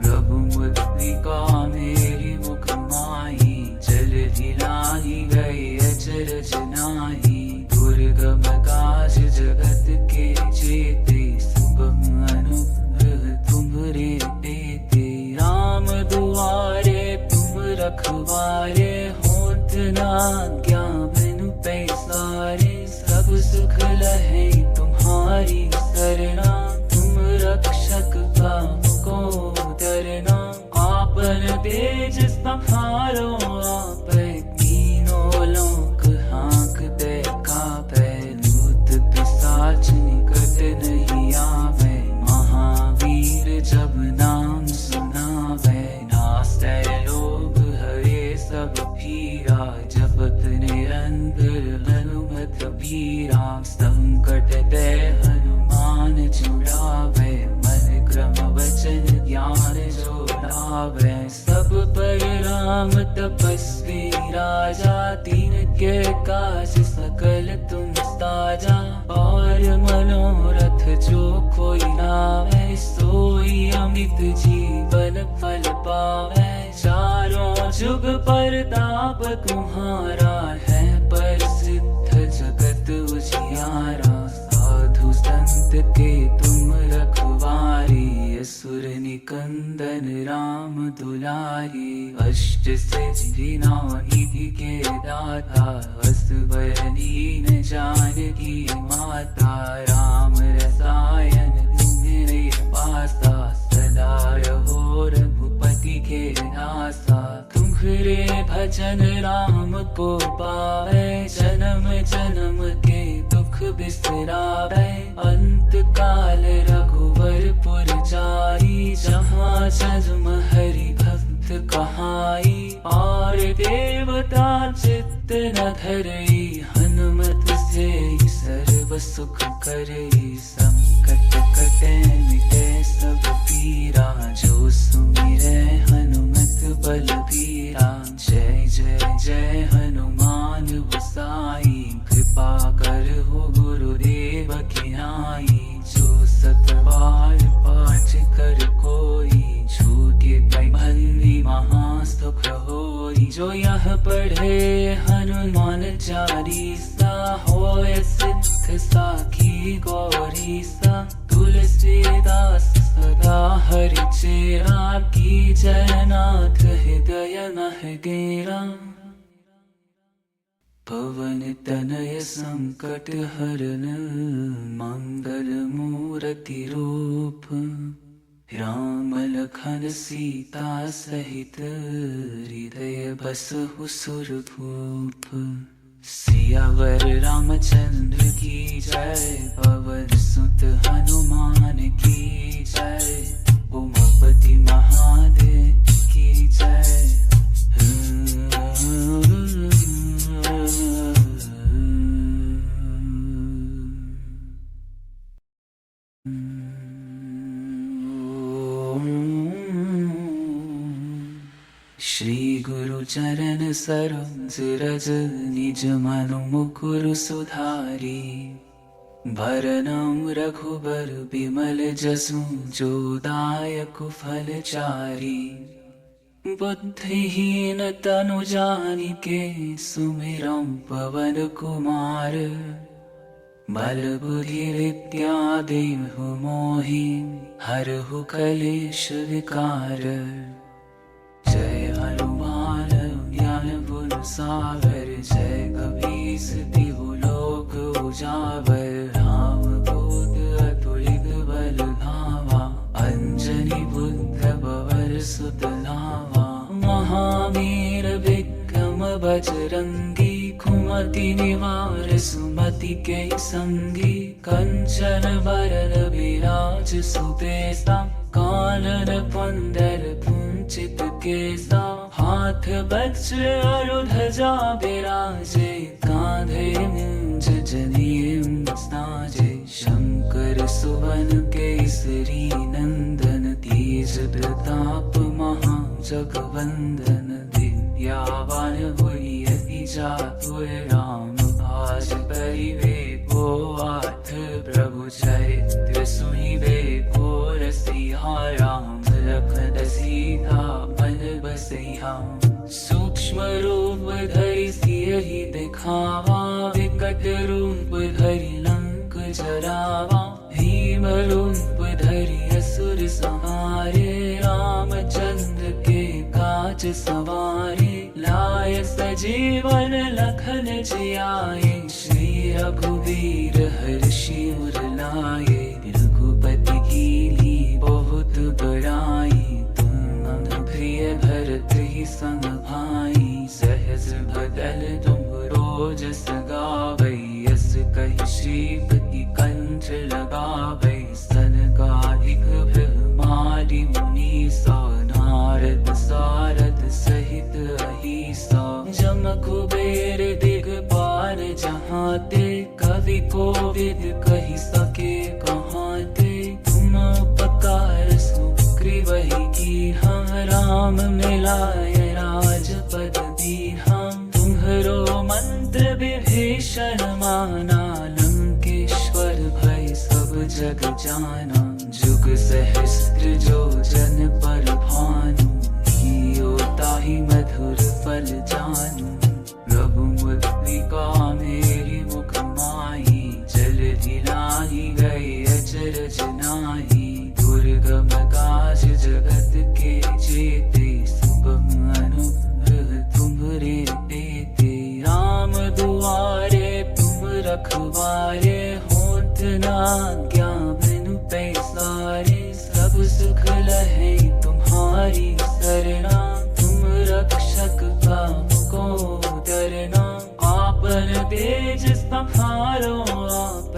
रघुमुद्रिका मेरी मुख माही, जलधि लाहि गए अचरज नाहि। दुर्गम काज जगत के जेते, सुगम अनुग्रह तुम्हरे तेते। राम दुआरे तुम रखवारे, होत न आज्ञा बिनु पैसारे। सब सुख लहै तुम्हारी करना, तुम रक्षक का को डरना। आपन तेज संहारो आप, तीनों लोक हाँकते कापे। भूत पिशाच निकट नहीं आवे, महावीर जब नाम सुनावे। नास्ते लोभ हरे सब पीरा, जपत निरंतर हनुमत बीरा। संकट ते हनुमान छुड़ावे, मन क्रम वचन ज्ञान जोड़ावे। सब पर राम तपस्वी राजा, तीन के काज सकल तुम साजा। और मनोरथ जो कोई लावे, सोई अमित जीवन फल पावे। चारों जुग परताप तुम्हारा है, प्रसिद्ध जगत उजियारा। साधु संत के तुम रखवारी, असुर निकंदन राम दुलारी। अष्ट सिद्धि नौ निधि के दाता, असवर दीन जानकी माता। राम रसायन तुम्हारे पासा, सदा रहो रघुपति के दासा। तुम्हारे भजन राम को पावे, जन्म जन्म के दुख बिसरावे। अंत काल रघुवरपुर जाई, जहाँ जन्म हरि भक्त कहाई। और देवता चित्त न धरई, हनुमत से सर्व सुख करई। संकट कटे मिटे सब पीरा, जो सुमिरे हनुमत बलबीरा। जय जय जय हनुमान गोसाई, कृपा कर हो गुरुदेव की नाई। जो सत बार पाठ कर कोई, छूटे बंदी महासुख होई। जो यह पढ़े हनुमान चालीसा, होय सिद्ध साखी गौरीसा। तुलसीदास सदा हरि चेरा, की जयनाथ हृदय मह गेरा। पवन तनय संकट हरन, मंगल मूर्ति रूप। राम लखन सीता सहित, हृदय बसहु सुरभूप। सियावर रामचंद्र की जय, पवन सुत हनुमान की जय। उमापति महादेव की जय। श्री गुरु चरण सरोज रज, निज मनु मुकुरु सुधारी। भरनम रघुबर बिमल जसु, जो दायक फलचारी। बुद्धिहीन तनु जानिके, सुमिरौ पवन कुमार। बल बुद्धि विद्या देहु मोहि, हरहु कलेश विकार। जय हनुमान ज्ञान गुण सागर, जय कपीस तिहु लोक उजागर। राम दूत अतुलित बल धामा, अंजनी पुत्र पवन सुत नामा। महावीर विक्रम बजरंगी, कुमति निवार सुमति के संगी। कंचन बरन विराज सुबेसा, कानन कुंडल कुंचित केसा। हाथ वज्र और ध्वजा विराजे, कांधे मूंज जनेऊ साजे। शंकर सुवन केसरी नंदन, तेज प्रताप महाजगवंदन। विद्यावान हुई अति चातुर, राम काज करिबे को आठ। प्रभु चरित्र सुनिबे को रसिया, राम लखन सीता मन बसिया। सूक्ष्म रूप धरि सियहि दिखावा, विकट रूप धरि लंक जरावा। भीम रूप धरि असुर संहारे, रामचंद्र के काज सवारे। लाय सजीवन लखन जियाए, श्री रघुवीर हर्षि उर लाए। ही संग भाई सहज बदल तुम रोज सगावै यस कहि श्रीपति कंठ लगावै सनकादिक ब्रह्मादि मुनि सौ नारद सारद सहित अहिसा जम कुबेर दिगपाल जहाँ ते कवि कोविद कहि सके कहाँ ते तुम उपकार सुग्रीवहि की हम राम मिलाय राजपद दी हम तुम्हरो मंत्र विभीषण माना लंकेश्वर भय सब जग जाना जुग सहस्त्र जो जन पर भानु हियो ताहि मधुर फल जानू प्रभु मुद्रिका मेरी मुख माही जल दिलाही गए अचरज नाही दुर्गम काज जगत के जेते सुगम अनुग्रह तुम्हरे देते राम दुआरे तुम रखवारे होत न आज्ञा बिनु पैसारे सब सुख लहे तुम्हारी सरना तुम रक्षक को डरना आपन तेज संहारो आप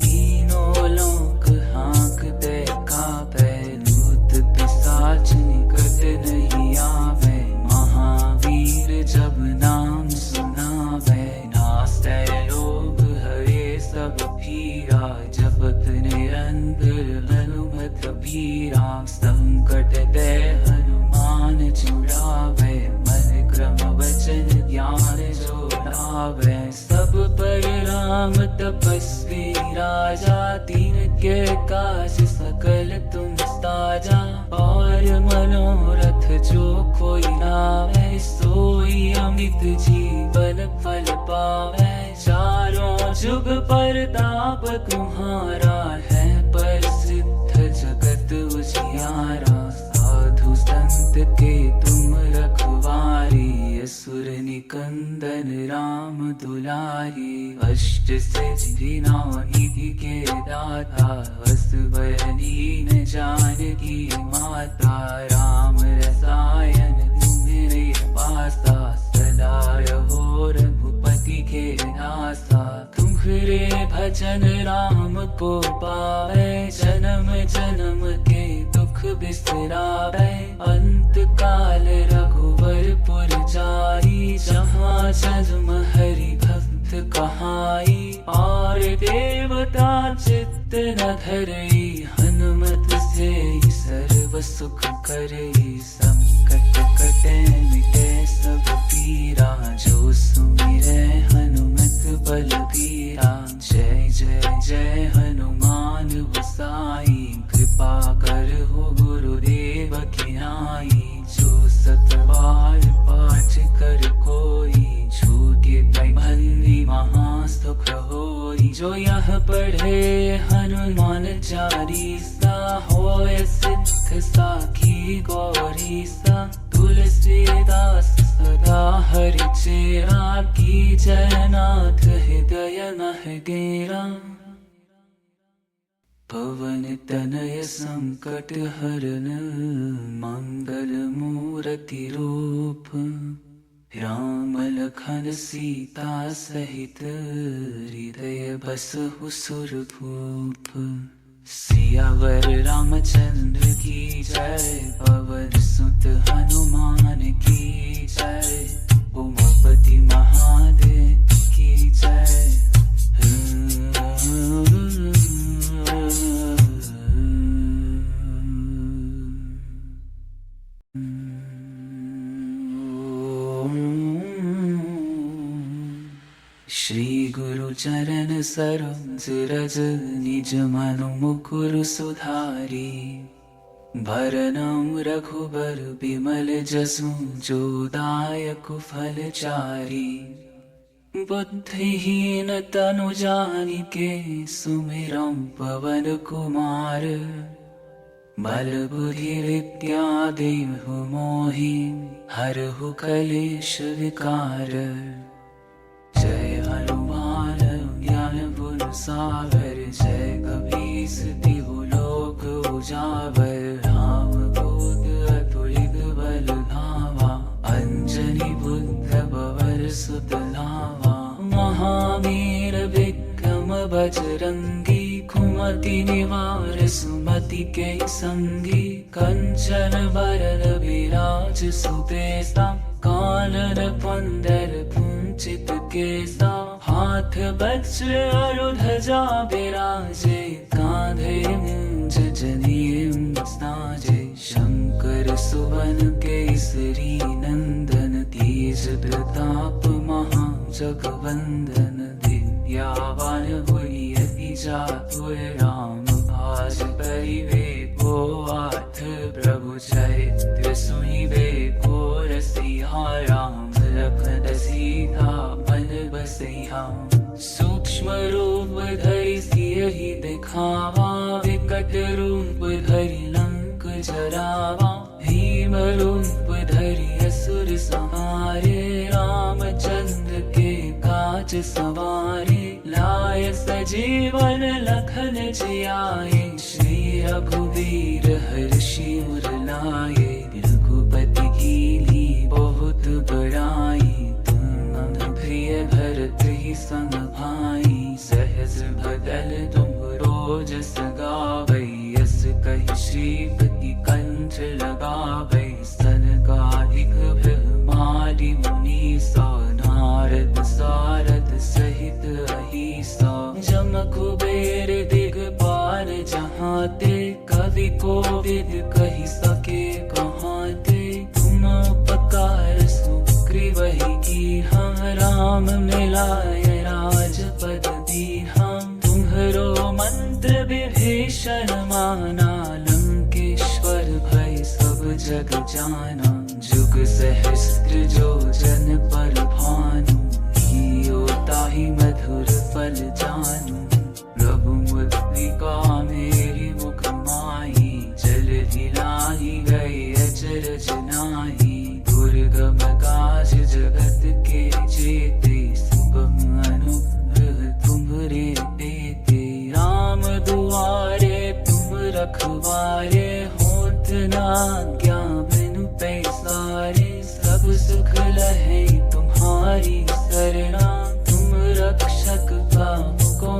तीनों लोक हाँकते कापे भूत पिशाच निकट नहीं आवे महावीर जब नाम सुनावे नासै लोभ हरे सब पीरा जपत निरंतर हनुमत बीरा संकट ते हनुमान छुड़ावे मन क्रम वचन ज्ञान जोड़ावे सब पर राम तपस्वी राजा तीन के काज सकल तुम साजा और मनोरथ जो कोई लावे सोई अमित जीवन फल पावे चारों जुग परताप तुम्हारा है प्रसिद्ध जगत उजियारा साधु संत के तुम रखवारी असुर निकंदन राम दुलारी अष्ट सिद्धि नौ निधि के दाता असवरनीन जानकी माता राम रसायन तुम्हारे पासा सदा रहो रघुपति के नासा तुम्हारे भजन राम को पावे जन्म जन्म के दुख बिसरावे अंत काल रघुवरपुर जाई जहाँ जन्म हरि भक्त कहाई और देवता चित्त न धरई हनुमत से सर्व सुख करई संकट कटे मिटे सब पीरा जो सुमिरै हनुमत बलबीरा जय जय जय हनुमान गोसाई कृपा कर हो गुरुदेव की नाई जो सत बार पाठ कर कोई छूटे भंगी महासुख होई जो यह पढ़े हनुमान चालीसा होय सिद्ध साखी गौरी सा तुलसीदास सदा हरि चेरा की जयनाथ हृदय मह गेरा पवन तनय संकट हरन मंगल मूर्ति रूप राम लखन सीता सहित हृदय बसहु सुरभूप सियावर रामचंद्र की जय पवन सुत हनुमान की जय उमापति महादेव की जय श्री गुरु चरण सरोज रज निज मनु मुकुर सुधारी भरनम रघुबर बिमल जसु जो दायक फल चारी बुद्धिहीन तनु जानिके सुमिरम पवन कुमार बल बुद्धि विद्या देहु मोहि हरहु कलेश विकार जय हनुमान ज्ञान गुण सागर जय कपीस तिहु लोक उजागर राम दूत अतुलित बल धामा सुमति निवार सुमति के संगी कंचन बरन विराज सुबेसा कानन कुंडल कुंचित केसा हाथ वज्र अरु ध्वजा विराजे कांधे मूंज जनेऊ साजे शंकर सुवन केसरी नंदन तेज प्रताप महा जगवंदन दिव्यावान हुई अति जातुर राम भाज परिवेको आठ प्रभु चरित्र सुनिबे को रसिया राम लखन सीता मन बसैया सूक्ष्म रूप धरि सियहि दिखावा विकट रूप धरि लंक जरावा भीम रूप धरि असुर संहारे रामचंद्र के काज सवारे लाय सजीवन लखन जियाए श्री रघुवीर हर्षि उर लाए रघुपति कीन्ही बहुत बड़ाई तुम मम प्रिय भरत ही संग भाई सहज भदल तुम रोज सगावै यस कहि श्रीपति कंठ लगावै सनकादिक ब्रह्मादि मुनीसा नारद सारद सहित अहिसा जम कुबेर दिगपाल जहाते कवि कोविद कहि सके कहाते तुम उपकार सुग्रीवहि कीन्हा राम मिलाय राजपद दीन्हा तुम्हरो मंत्र विभीषण माना लंकेश्वर भय सब जग जाना जुग सहस्त्र जो जन पर भानु हियो ताहि मधुर फल जानू रघुमुद्रिका मेरी मुख माही जल दिलाहि गए अचरज नाही दुर्गम काज जगत के जेते सुगम अनुग्रह तुम्हरे देते राम दुआरे तुम रखवारे होत न आज्ञा बिनु पैसारे सब सुख लहे तुम्हारी सरना तुम रक्षक काम को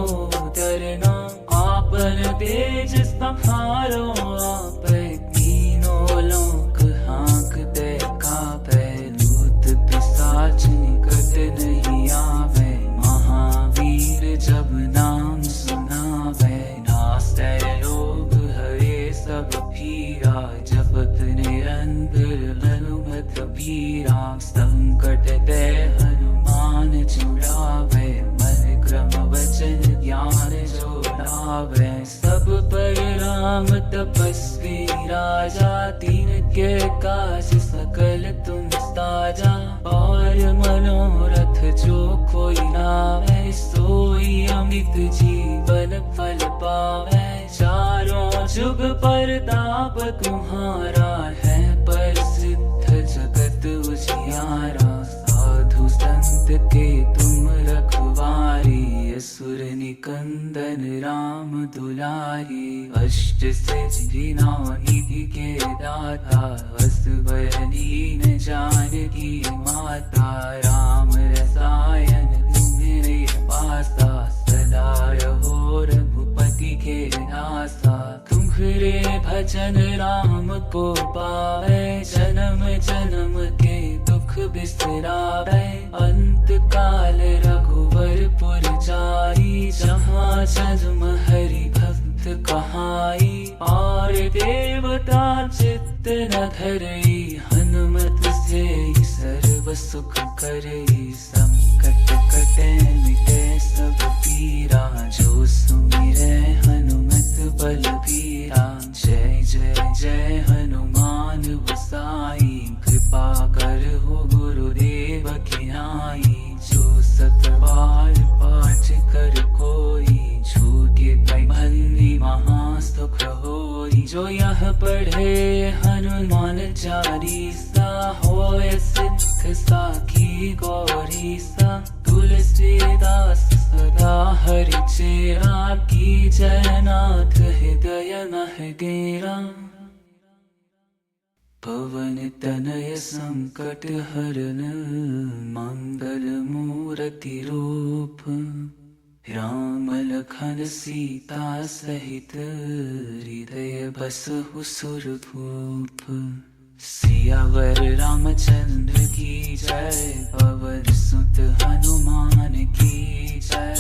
डरना आपन तेज संहारो आपै तीनों लोक हाँकते कापै भूत पिशाच निकट नहीं आवे महावीर जब नाम सुनावे नासै रोग हरे सब पीरा जपत निरंतर हनुमत बीरा संकट ते हनुमान छुड़ावे मन क्रम वचन ज्ञान जोड़ावे सब पर राम तपस्वी राजा तीन के काज सकल तुम साजा और मनोरथ जो कोई लावे सोई अमित जीवन फल पावे चारों जुग परताप तुम्हारा है प्रसिद्ध जगत उजियारा साधु संत के तुम रखवारे असुर निकंदन राम दुलारे अष्ट सिद्धि नौ निधि के दाता असवर दीन जानकी माता राम रसायन तुम्हारे पासा सदा रहो रघुपति के दासा तुम्हारे भजन राम को पावे जन्म जन्म के दुख बिसरावे अंत काल रघुवरपुर जाई जहाँ जन्म हरि भक्त कहाई और देवता चित्त न धरई हनुमत से सर्व सुख करई संकट कटे मिटे सब पीरा जो सुमिरै हनुमत बलबीरा जय जय जय हनुमान गोसाई कृपा कर हो गुरुदेव की नाई जो सत बार पाठ कर कोई छूटे भंगी महासुख होई जो यह पढ़े हनुमान चालीसा होय सिद्ध साखी गौरीसा तुलसीदास सदा हरि चेरा की जयनाथ हृदय मह गेरा पवन तनय संकट हरन मंगल मूर्ति रूप राम लखन सीता सहित हृदय बसहु सुरभूप। सियावर रामचंद्र की जय, पवन सुत हनुमान की जय।